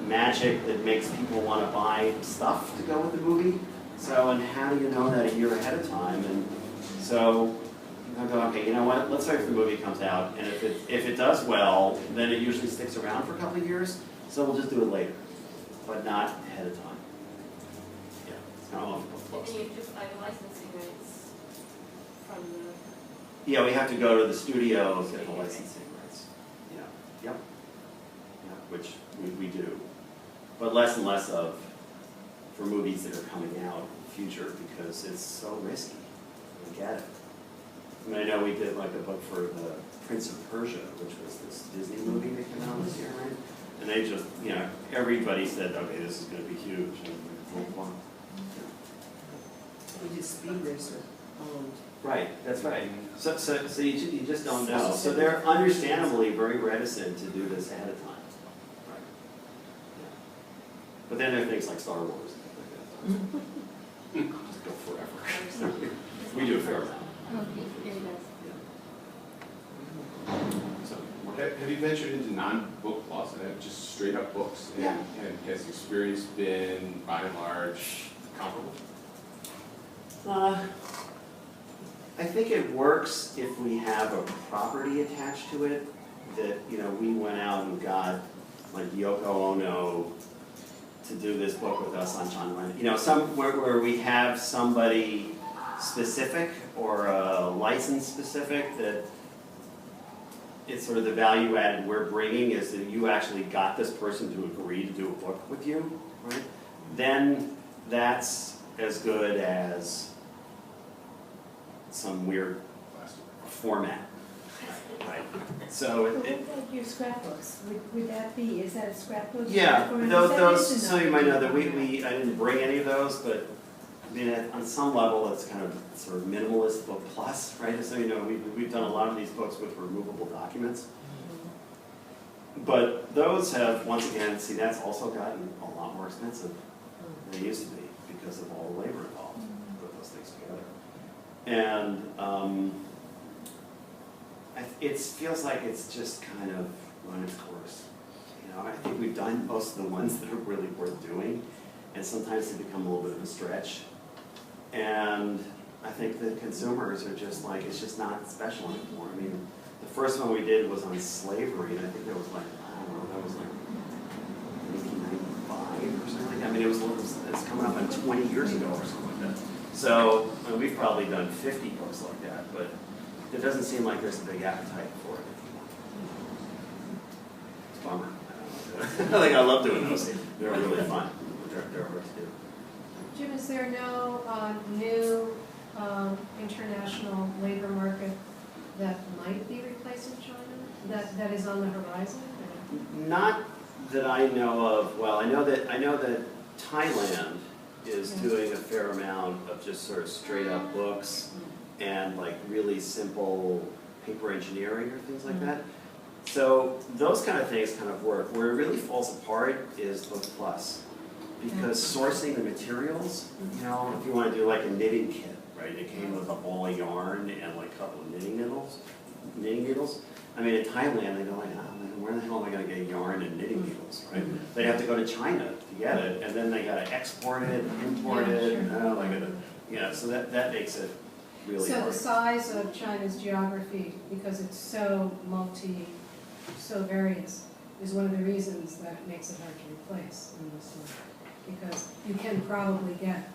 magic that makes people want to buy stuff to go with the movie. So, and how do you know that a year ahead of time? And so I go, okay, you know what, let's wait for the movie comes out, and if it does well, then it usually sticks around for a couple of years, so we'll just do it later, but not ahead of time. Yeah, kind of off the And books. then you have to apply the licensing rights from the, Yeah, we have to go to the studio, get the licensing rights. Yeah, yep. Yeah, which we do. But less and less of for movies that are coming out in the future because it's so risky. I get it. I mean, I know we did like a book for the Prince of Persia, which was this Disney movie that came out this year, right? And they just, you know, everybody said, okay, this is gonna be huge. And blah, blah, blah. We did Speed Racer. Right, that's right. So you just don't know. So they're understandably very reticent to do this ahead of time. Right. Yeah. But then there are things like Star Wars and things like that. Just go forever. We do a fair amount. So, Have you ventured into non-book plus, just straight up books? Yeah. And has the experience been, by and large, comparable? I think it works if we have a property attached to it that, you know, we went out and got like Yoko Ono to do this book with us on China. You know, where we have somebody specific or a license specific that it's sort of the value added we're bringing is that you actually got this person to agree to do a book with you, right? Then that's as good as some weird format, right? So But what about your scrapbooks? Would that be, is that a scrapbook? yeah, format? those, That is so you might know that another I didn't bring any of those, but I mean, on some level, it's kind of sort of minimalist book plus, right? So, you know, we've done a lot of these books with removable documents. But those have, once again, see, that's also gotten a lot more expensive than they used to be because of all the labor involved to put those things together. And it feels like it's just kind of run its course. You know, I think we've done most of the ones that are really worth doing, and sometimes they become a little bit of a stretch. And I think the consumers are just like, it's just not special anymore. I mean, the first one we did was on slavery, and I think that was like, I don't know, that was like 1995 or something like that. I mean, it's coming up on 20 years ago or something like that. So, I mean, we've probably done 50 books like that, but it doesn't seem like there's a big appetite for it anymore. It's a bummer. I don't know. Like, I love doing those. They're really fun. They're hard to do. Jim, is there no new international labor market that might be replacing China, that is on the horizon? Not that I know of. Well, I know that Thailand is doing a fair amount of just sort of straight up books and like really simple paper engineering or things like that. So those kind of things kind of work. Where it really falls apart is Book Plus. Because sourcing the materials, you know, if you want to do like a knitting kit, right? It came with a ball of yarn and like a couple of knitting needles. I mean, in Thailand, they go like, oh, where the hell am I going to get yarn and knitting needles, right? They have to go to China to get it, and then they got to export it, import it, and they got to, yeah. So that makes it really hard. So the size of China's geography, because it's so so various, is one of the reasons that it makes it hard to replace in this one. Because you can probably get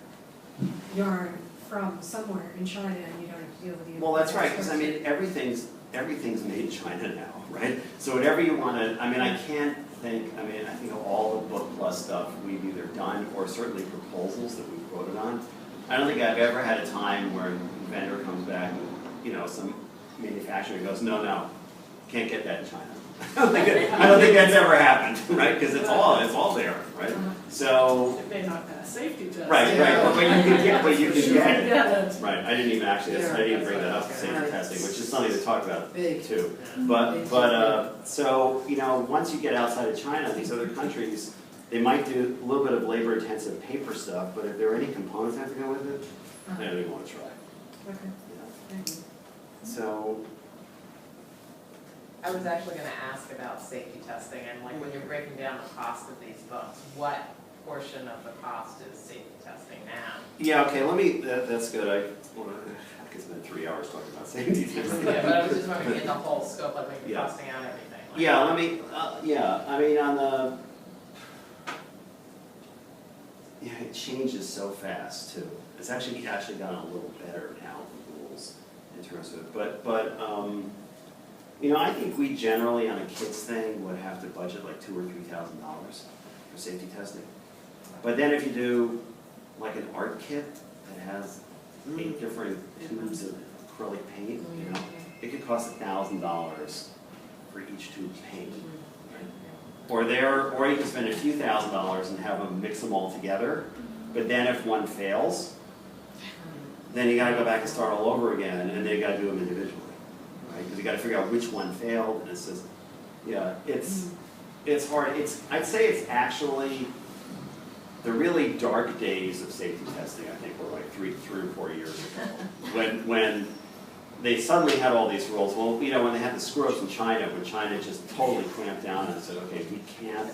yarn from somewhere in China and you don't have to deal with the. Well, that's right, because I mean, everything's made in China now, right? So whatever you want to, I mean, I think of all the Book Plus stuff we've either done or certainly proposals that we've quoted on. I don't think I've ever had a time where a vendor comes back and, you know, some manufacturer goes, no, can't get that in China. I don't think that's ever happened, right? Because it's all there, right? So. It may not pass safety test. Right, but you can get it. Yeah. Right, I didn't even actually, I didn't bring that up, safety testing, which is something to talk about too. But so, you know, once you get outside of China, these other countries, they might do a little bit of labor intensive paper stuff, but if there are any components that have to go with it, they don't even want to try. Okay. You know? So. I was actually gonna ask about safety testing and like when you're breaking down the cost of these books, what portion of the cost is safety testing now? Yeah, okay, that's good. I could spend 3 hours talking about safety testing. Yeah, but I was just wondering in the whole scope, like when you're costing out everything. Like, Yeah, I mean, on the, you know, it changes so fast too. It's actually gotten a little better now, the rules in terms of it. But you know, I think we generally on a kids thing would have to budget like $2,000 or $3,000 for safety testing. But then if you do like an art kit that has 8 different tubes of acrylic paint, you know, it could cost $1,000 for each tube of paint. Or you can spend a few $1,000s and have them mix them all together, but then if one fails, then you gotta go back and start all over again, and then you gotta do them individually, right? Because you gotta figure out which one failed, and it's just, yeah, it's hard. I'd say it's actually the really dark days of safety testing, I think, were like three or 4 years ago, when they suddenly had all these rules. Well, you know, when they had the screw-ups in China, when China just totally clamped down and said, okay, we can't,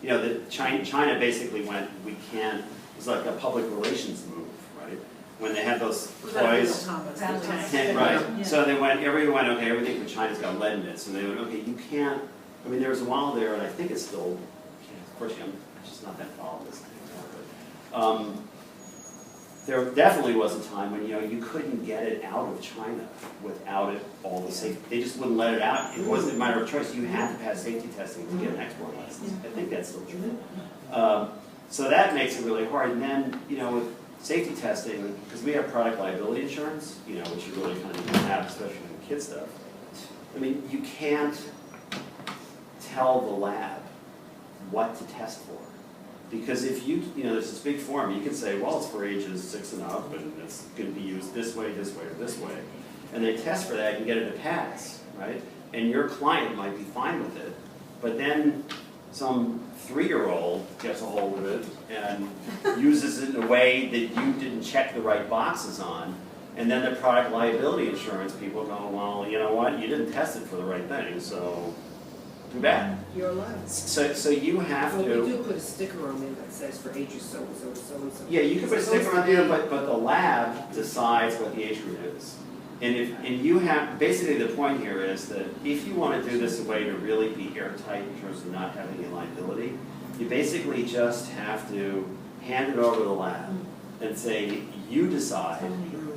you know, China basically went, we can't, it was like a public relations move, right? When they had those toys, right? So they went, everyone went, okay, everything from China's got lead in it. So they went, okay, you can't, I mean, there was a while there, and I think it's still, of course, I'm just not that followed this thing, but there definitely was a time when, you know, you couldn't get it out of China without it all the safety. They just wouldn't let it out. It wasn't a matter of choice. You had to pass safety testing to get an export license. I think that's still true. So that makes it really hard. And then, you know, with safety testing, because we have product liability insurance, you know, which you really kind of need to have, especially with kid stuff. I mean, you can't tell the lab what to test for. Because if you know, there's this big form, you can say, well, it's for ages 6 and up, and it's going to be used this way, or this way. And they test for that and get it to pass, right? And your client might be fine with it, but then some 3-year-old gets a hold of it and uses it in a way that you didn't check the right boxes on, and then the product liability insurance people go, well, you know what, you didn't test it for the right thing, so too bad. You're allowed. So you have to. Well, we do put a sticker on there that says for ages so and so and so and so. Yeah, you can put a sticker on there, but the lab decides what the age group is. And you have, basically the point here is that if you want to do this in a way to really be airtight in terms of not having any liability, you basically just have to hand it over to the lab and say, you decide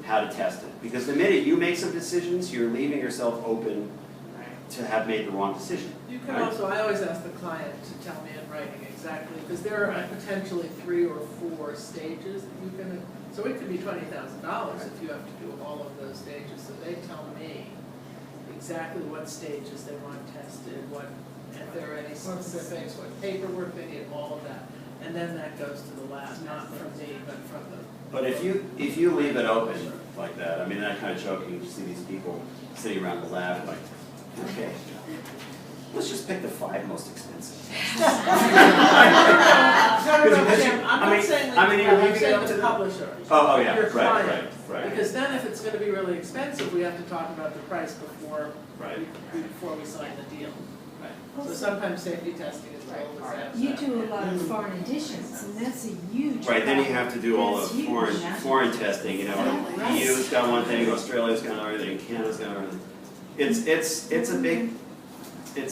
how to test it. Because the minute you make some decisions, you're leaving yourself open to have made the wrong decision. You can also, I always ask the client to tell me in writing exactly, because there are potentially 3 or 4 stages that you can, so it could be $20,000 if you have to do all of those stages. So they tell me exactly what stages they want tested, if there are any specifics, what paperwork they need, all of that. And then that goes to the lab, not from me, but from the... But if you leave it open like that, I mean, that kind of joking, you see these people sitting around the lab like, okay, let's just pick the 5 most expensive. I'm not saying the publisher. Oh yeah, Your client. right. Because then if it's going to be really expensive, we have to talk about the price before we sign the deal. Right. So sometimes safety testing is billed as that. You do a lot of foreign editions, and that's a huge Right, then you problem. have to do all the That's foreign testing, you know, EU's got one thing, Australia's got another thing, Canada's got another thing. It's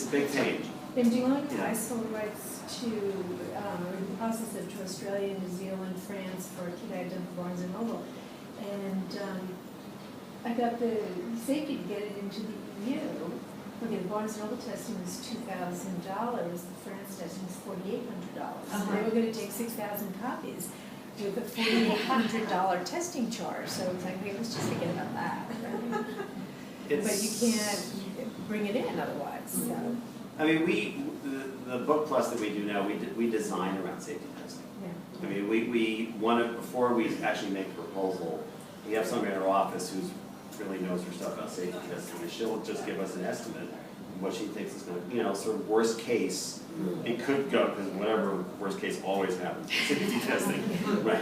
a big change. Been doing ISO rights to, we're in the process of to Australia, New Zealand, France for a kit I did for Barnes & Noble. And I got the safety to get it into the EU. Okay, the Barnes & Noble testing was $2,000, the France testing was $4,800. So they were going to take 6,000 copies with a $4,800 testing charge. So it's like, okay, let's just forget about that. But you can't bring it in otherwise. So. I mean, the book plus that we do now, we design around safety testing. Yeah. I mean, we want to, before we actually make a proposal, we have somebody in our office who's really knows her stuff about safety testing, and she'll just give us an estimate of what she thinks is going to, you know, sort of worst case. It could go, because whatever worst case always happens with safety testing, right?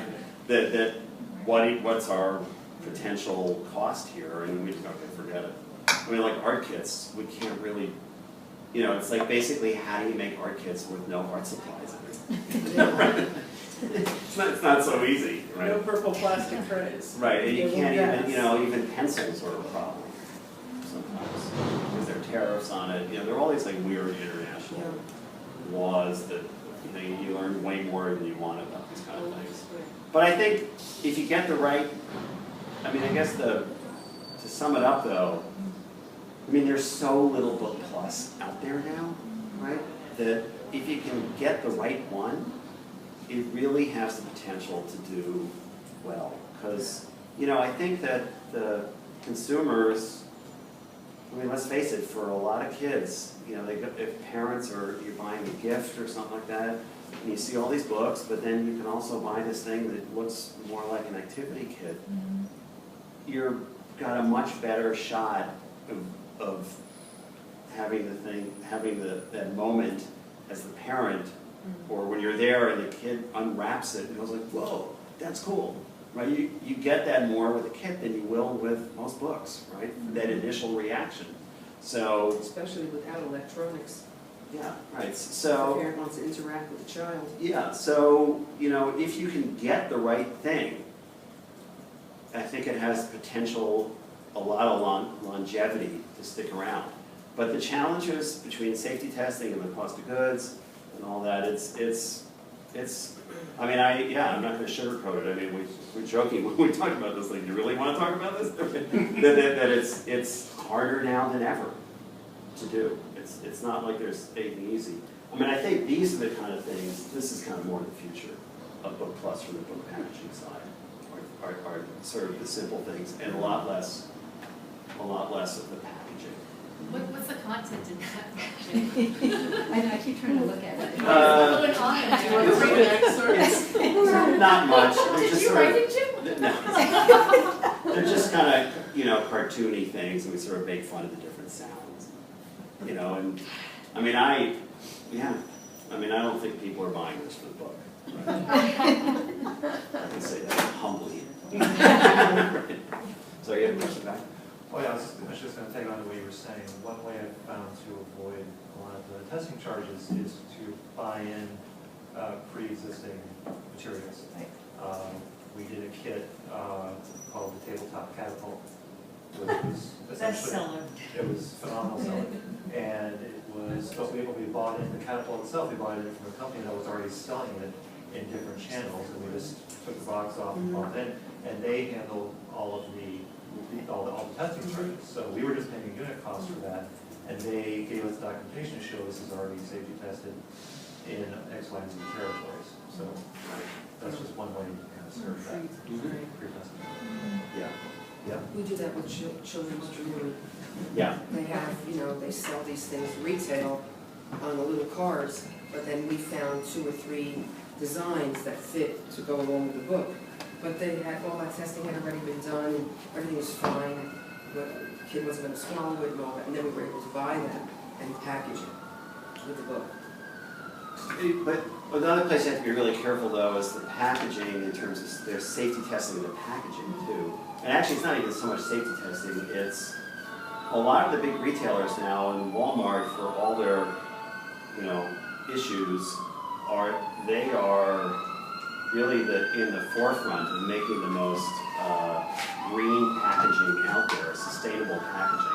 What's our potential cost here, and we just, okay, forget it. I mean, like art kits, we can't really, you know, it's like basically how do you make art kits with no art supplies in it? Right? It's not so easy, right? No purple plastic trays. Right, and you can't even, you know, even pencils are a problem sometimes, because there are tariffs on it. You know, there are all these like weird international laws that you learn way more than you want about these kind of things. But I think if you get the right, I mean, I guess to sum it up though, I mean, there's so little book plus out there now, right? That if you can get the right one, it really has the potential to do well. Because, I think that the consumers, I mean, let's face it, for a lot of kids, if parents or you're buying a gift or something like that, and you see all these books, but then you can also buy this thing that looks more like an activity kit, you've got a much better shot of having that moment as the parent, or when you're there and the kid unwraps it and goes like, whoa, that's cool, right? You get that more with a kit than you will with most books, right? That initial reaction. So, Especially without electronics. yeah, right, The so, parent wants to interact with the child. yeah, so, if you can get the right thing, I think it has potential, a lot of longevity to stick around. But the challenges between safety testing and the cost of goods and all that, I mean, I'm not gonna sugarcoat it. I mean, we're joking when we talk about this, like, do you really wanna talk about this? that it's harder now than ever to do. It's not like there's anything easy. I mean, I think these are the kind of things, this is kind of more the future of Book Plus from the book packaging side, are sort of the simple things, and a lot less of the packaging. What's the content in that? I know, I keep trying to look at it. Uh, What's going on in Do you want to there? read an excerpt? It's not much. They're Did just you sort of- write it, Jim? No. They're just kind of, cartoony things, and we sort of make fun of the different sounds. And I mean, I don't think people are buying this for the book. Right? I can say that humbly. So you have a question back? Oh yeah, I was just going to take on the way you were saying. One way I've found to avoid a lot of the testing charges is to buy in pre-existing materials. We did a kit called the Tabletop Catapult, which was essentially, it was phenomenal selling. And it was, but we bought in the catapult itself, we bought it from a company that was already selling it in different channels, and we just took the box off and bought it in, and they handled all the testing charges. So we were just paying a unit cost for that, and they gave us documentation to show this is already safety tested in X, Y, and Z territories. So that's just one way to kind of serve that pre-testing. Yeah. Yeah. We do that with children's jewelry. Yeah. They have, they sell these things retail on the little cards, but then we found 2 or 3 designs that fit to go along with the book. But they had, all that testing had already been done, and everything was fine, but the kid wasn't going to swallow it and all that, and then we were able to buy them and package it with the book. But another place you have to be really careful though is the packaging in terms of there's safety testing in the packaging too. And actually it's not even so much safety testing, it's a lot of the big retailers now and Walmart for all their, issues they are really in the forefront of making the most green packaging out there, sustainable packaging.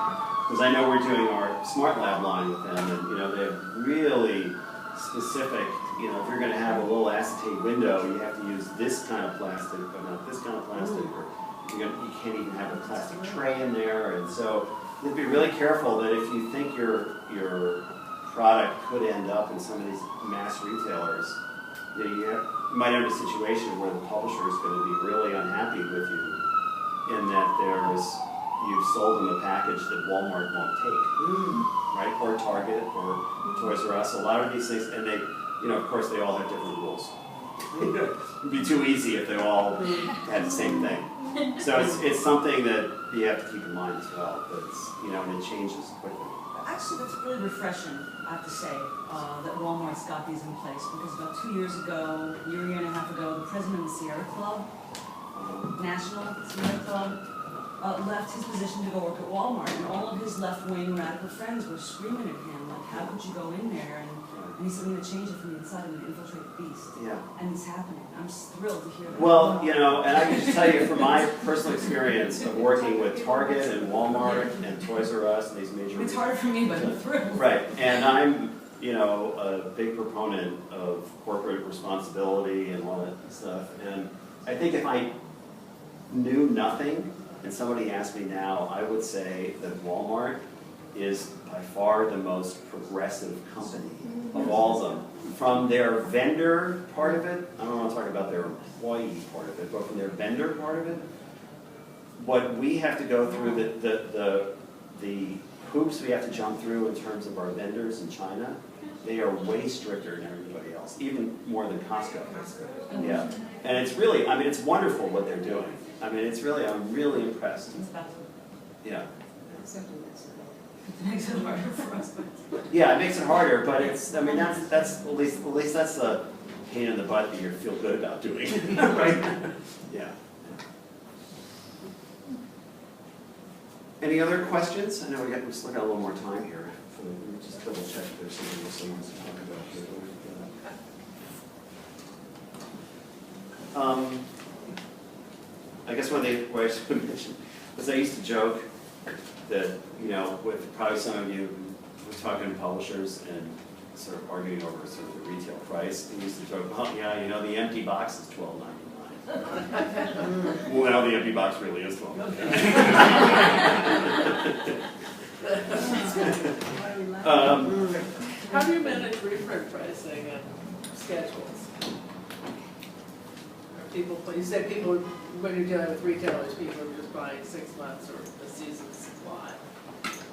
Because I know we're doing our Smart Lab line with them, and they have really specific. If you're going to have a little acetate window, you have to use this kind of plastic, but not this kind of plastic, or you can't even have a plastic tray in there, and so you have to be really careful that if you think your product could end up in some of these mass retailers, you might have a situation where the publisher is going to be really unhappy with you in that you've sold them a package that Walmart won't take, right? Or Target or Toys R Us. A lot of these things, and they, of course, they all have different rules. It'd be too easy if they all had the same thing. So it's something that you have to keep in mind as well. But and it changes quickly. Actually, that's really refreshing, I have to say, that Walmart's got these in place, because about 2 years ago, a year and a half ago, the president of the Sierra Club, National Sierra Club, left his position to go work at Walmart, and all of his left-wing radical friends were screaming at him, like, how could you go in there? And he said, I'm going to change it from the inside, I'm going to infiltrate the beast. Yeah. And it's happening. I'm just thrilled to hear that. Well, and I can just tell you from my personal experience of working with Target and Walmart and Toys R Us and these major It's harder for me, but I'm thrilled. Right, and you know, a big proponent of corporate responsibility and all that stuff. And I think if I knew nothing and somebody asked me now, I would say that Walmart is by far the most progressive company of all of them. From their vendor part of it, I don't want to talk about their employee part of it, but from their vendor part of it, what we have to go through, the hoops we have to jump through in terms of our vendors in China, they are way stricter than everybody else, even more than Costco. Yeah, and it's really, I mean, it's wonderful what they're doing. I mean, it's really, I'm really impressed. Yeah. Except it makes it harder for us, but. Yeah, it makes it harder, but it's, I mean, that's at least that's the pain in the butt that you feel good about doing, right? Yeah. Any other questions? I know we still got a little more time here. So let me just double check if there's something else I want to talk about here. I guess one thing I should mention was I used to joke that, you know, with probably some of you who were talking to publishers and sort of arguing over sort of the retail price, we used to joke, oh yeah, you know, the empty box is $12.99. Well, the empty box really is $12.99. How do you manage reprint pricing and schedules? Are people, you say people, when you're dealing with retailers, people are just buying 6 months or a season's supply.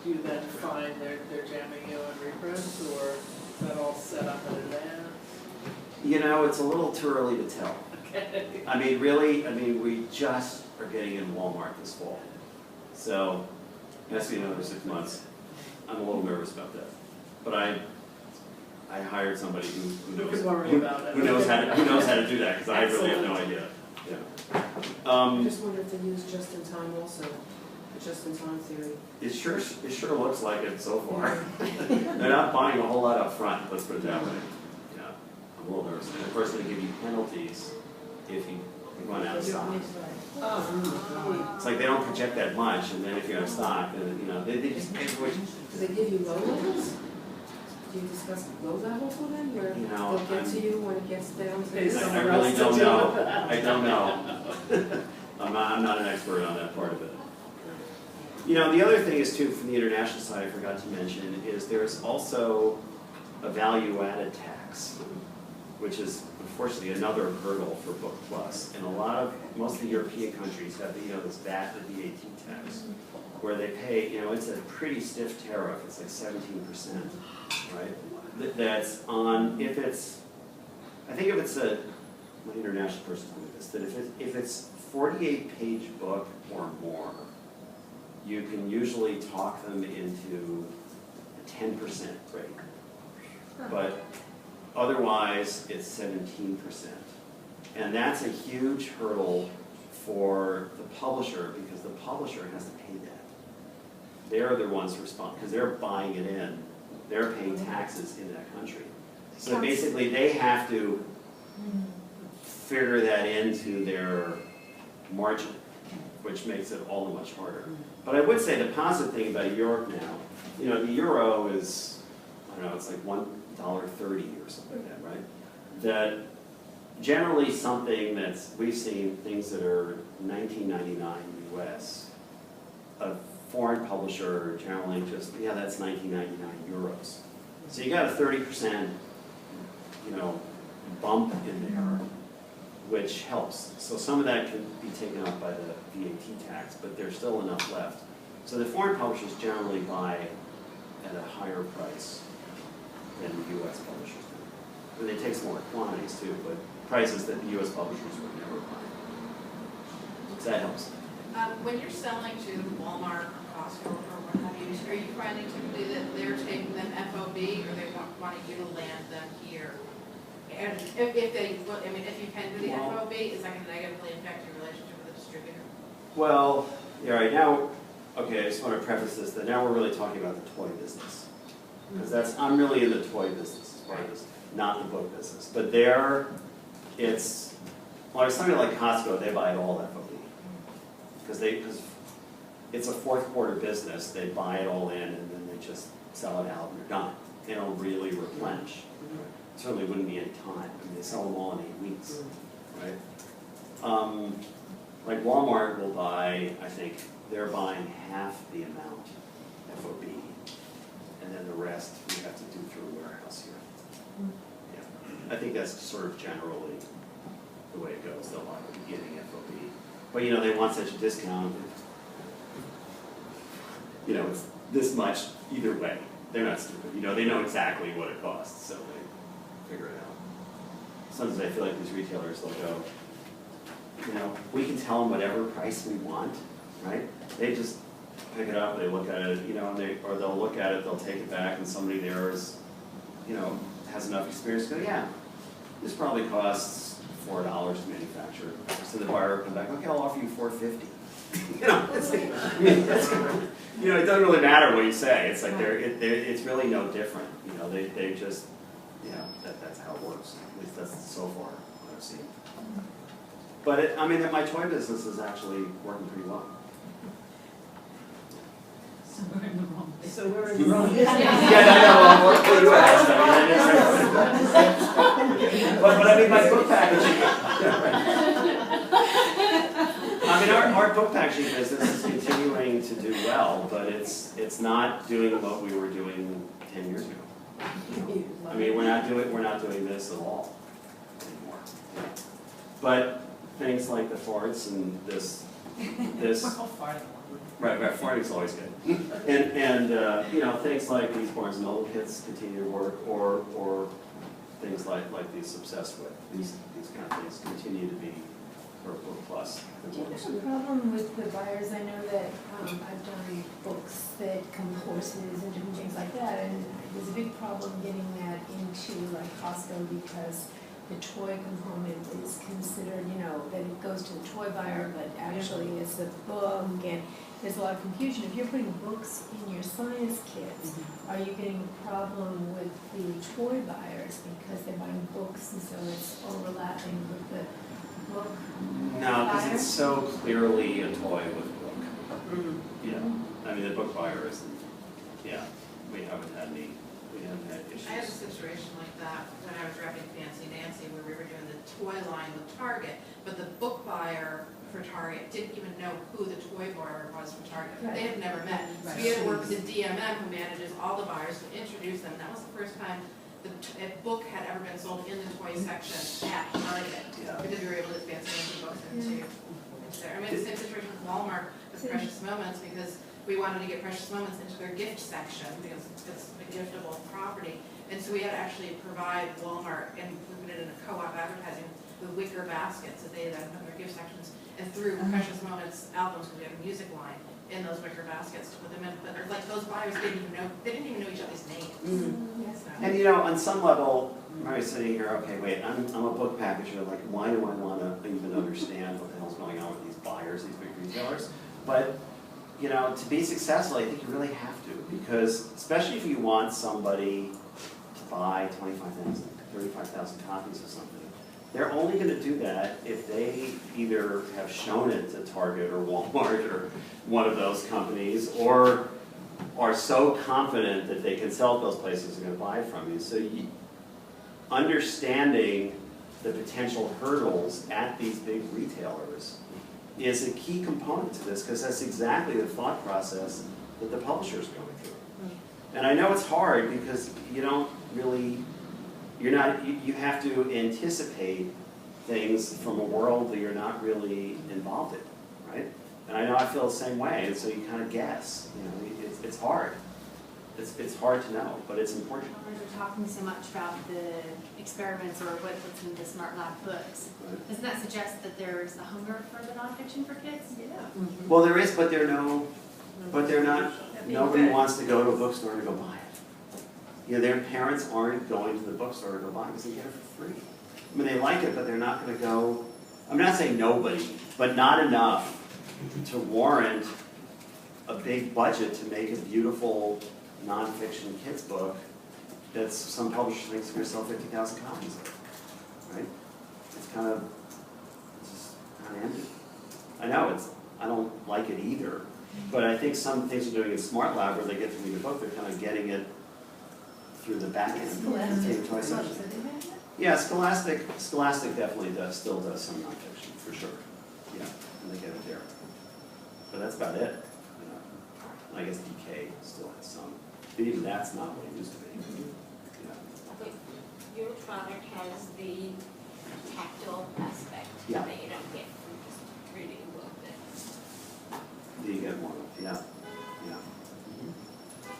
Do you then find they're jamming you on reprints, or is that all set up in advance? You know, it's a little too early to tell. Okay. I mean, really, I mean, we just are getting in Walmart this fall. So, that's another 6 months. I'm a little nervous about that. But I hired somebody who knows, who knows how to do that, because I really have no idea. Yeah. I just wonder if they use just-in-time also, the just-in-time theory. It sure looks like it so far. They're not buying a whole lot up front, let's put it that way. Yeah, I'm a little nervous. And of course, they give you penalties if you run out of stock. It's like they don't project that much, and then if you're out of stock, then, you know, they just pay for it. Do they give you low levels? Do you discuss low levels with them, where You know, they'll get to you when it gets down to this? I really don't know. I don't know. I'm not an expert on that part of it. You know, the other thing is too, from the international side, I forgot to mention, is there's also a value-added tax, which is unfortunately another hurdle for Book Plus. And most of the European countries have, you know, this VAT, the VAT tax, where they pay, you know, it's a pretty stiff tariff. It's like 17%, right? That's on, if it's, I think if it's an international person doing this, that if it's 48-page book or more, you can usually talk them into a 10% rate. But otherwise, it's 17%. And that's a huge hurdle for the publisher, because the publisher has to pay that. They're the ones responsible, because they're buying it in. They're paying taxes in that country. So basically, they have to figure that into their margin, which makes it all the much harder. But I would say the positive thing about Europe now, you know, the euro is, I don't know, it's like $1.30 or something like that, right? That generally something that's, we've seen things that are $19.99 US, a foreign publisher generally just, yeah, that's $19.99 euros. So you got a 30%, you know, bump in there, which helps. So some of that can be taken up by the VAT tax, but there's still enough left. So the foreign publishers generally buy at a higher price than the US publishers do. And they take smaller quantities too, but prices that the US publishers would never buy. So that helps. When you're selling to Walmart, Costco, or what have you, are you finding typically that they're taking them FOB, or they wanting you to land them here? And if they, I mean, if you can do the FOB, is that going to negatively affect your relationship with the distributor? Well, yeah, right now, okay, I just want to preface this, that now we're really talking about the toy business. Because I'm really in the toy business as part of this, not the book business. But there, it's, well, I was talking like Costco, they buy it all FOB. Because it's a fourth quarter business, they buy it all in and then they just sell it out and they're done. they don't really replenish. Certainly wouldn't be any time. I mean, they sell them all in 8 weeks, right? Like Walmart will buy, I think, they're buying half the amount FOB, and then the rest we have to do through a warehouse here. Yeah, I think that's sort of generally the way it goes. They'll buy at the beginning FOB, but you know they want such a discount. You know, it's this much either way. They're not stupid. You know, they know exactly what it costs, so they figure it out. Sometimes I feel like these retailers, they'll go, you know, we can tell them whatever price we want, right? They just pick it up, they look at it, you know, and or they'll look at it, they'll take it back, and somebody there is, you know, has enough experience to go, yeah, this probably costs $4 to manufacture. So the buyer will come back, okay, I'll offer you $4.50. You know, it's like, I mean, you know, it doesn't really matter what you say. It's like it's really no different. You know, they just, you know, that's how it works. At least that's so far what I've seen. But I mean, my toy business is actually working pretty well. So we're in the wrong place. So we're in the wrong business. Yeah, no, what you asked. I mean, but I mean, my book packaging. I mean, our book packaging business is continuing to do well, but it's not doing what we were doing 10 years ago. You know? I mean, we're not doing this at all anymore. But things like the farts and this. Right, farting's always good. And you know, things like these Barnes and Noble kits continue to work, or things like these Obsessed with. These kind of things continue to be for Book Plus. Do you have a problem with the buyers? I know that I've done books that come with horses and different things like that, and there's a big problem getting that into like Costco because the toy component is considered, you know, that it goes to the toy buyer, but actually it's a book, and there's a lot of confusion. If you're putting books in your science kits, are you getting a problem with the toy buyers because they're buying books and so it's overlapping with the book? No, because it's so clearly a toy with a book. Yeah, I mean the book buyer isn't. Yeah, we haven't had issues. I had a situation like that when I was repping Fancy Nancy, where we were doing the toy line with Target, but the book buyer for Target didn't even know who the toy buyer was for Target. Right. They had never met. So we had to work with the DMM who manages all the buyers to introduce them. That was the first time a book had ever been sold in the toy section at Target. Yeah. Because we were able to get Fancy Nancy books into there. I mean, it's the same situation with Walmart with Precious Moments, because we wanted to get Precious Moments into their gift section because it's a giftable property. And so we had to actually provide Walmart, and we put it in a co-op advertising with wicker baskets that they then put in their gift sections, and through Precious Moments albums, because we have a music line in those wicker baskets to put them in. But like those buyers didn't even know each other's names. So. And you know, on some level, I'm sitting here, okay, wait, I'm a book packager, like why do I want to even understand what the hell's going on with these buyers, these big retailers? But you know, to be successful, I think you really have to, because especially if you want somebody to buy 25,000, 35,000 copies of something, they're only going to do that if they either have shown it to Target or Walmart or one of those companies, or are so confident that they can sell at those places and are going to buy from you. So understanding the potential hurdles at these big retailers is a key component to this, because that's exactly the thought process that the publisher is going through. And I know it's hard because you don't really, you have to anticipate things from a world that you're not really involved in, right? And I know I feel the same way, and so you kind of guess. You know, it's hard. It's hard to know, but it's important. We're talking so much about the experiments or what's in the Smart Lab books. Right. Doesn't that suggest that there's a hunger for the nonfiction for kids? Yeah. Well, there is, but they're not. Nobody wants to go to a bookstore to go buy it. You know, their parents aren't going to the bookstore to go buy it because they get it for free. I mean, they like it, but they're not going to go. I'm not saying nobody, but not enough to warrant a big budget to make a beautiful nonfiction kids book that some publisher thinks is going to sell 50,000 copies of, right? It's just kind of empty. I know I don't like it either, but I think some things are doing in Smart Lab where they get to read a book, they're kind of getting it through the back end. Take toy section. Yeah, Scholastic definitely still does some nonfiction, for sure. Yeah, and they get it there. But that's about it. You know. I guess DK still has some, but even that's not what it used to be. Yeah. But your product has the tactile aspect Yeah. that you don't get from just reading a book. Do you get more? Yeah, yeah.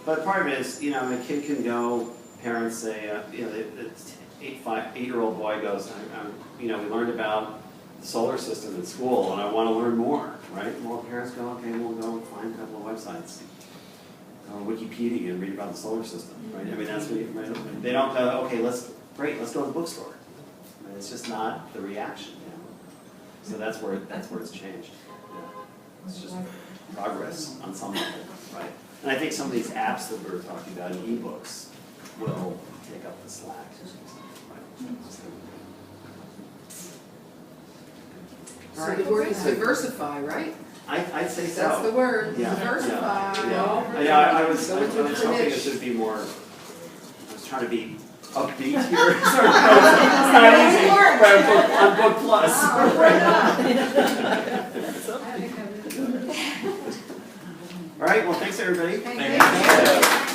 But part of it is, you know, a kid can go, parents say, you know, the 8-year-old boy goes, you know, we learned about the solar system in school and I want to learn more, right? Well, parents go, okay, we'll go find a couple of websites. Go on Wikipedia and read about the solar system, right? I mean, that's what right? They don't go, okay, let's go to the bookstore. I mean, it's just not the reaction, you know? So that's where it's changed. Yeah. It's just progress on some level, right? And I think some of these apps that we were talking about, ebooks, will take up the slack. Right? So the word is diversify, right? I'd say so. That's the word, Yeah, diversify. Yeah, I was Go into hoping niche. it should be more, I was trying to be upbeat here. It's not easy. On Book Plus. All right, well, thanks, everybody. Thank you.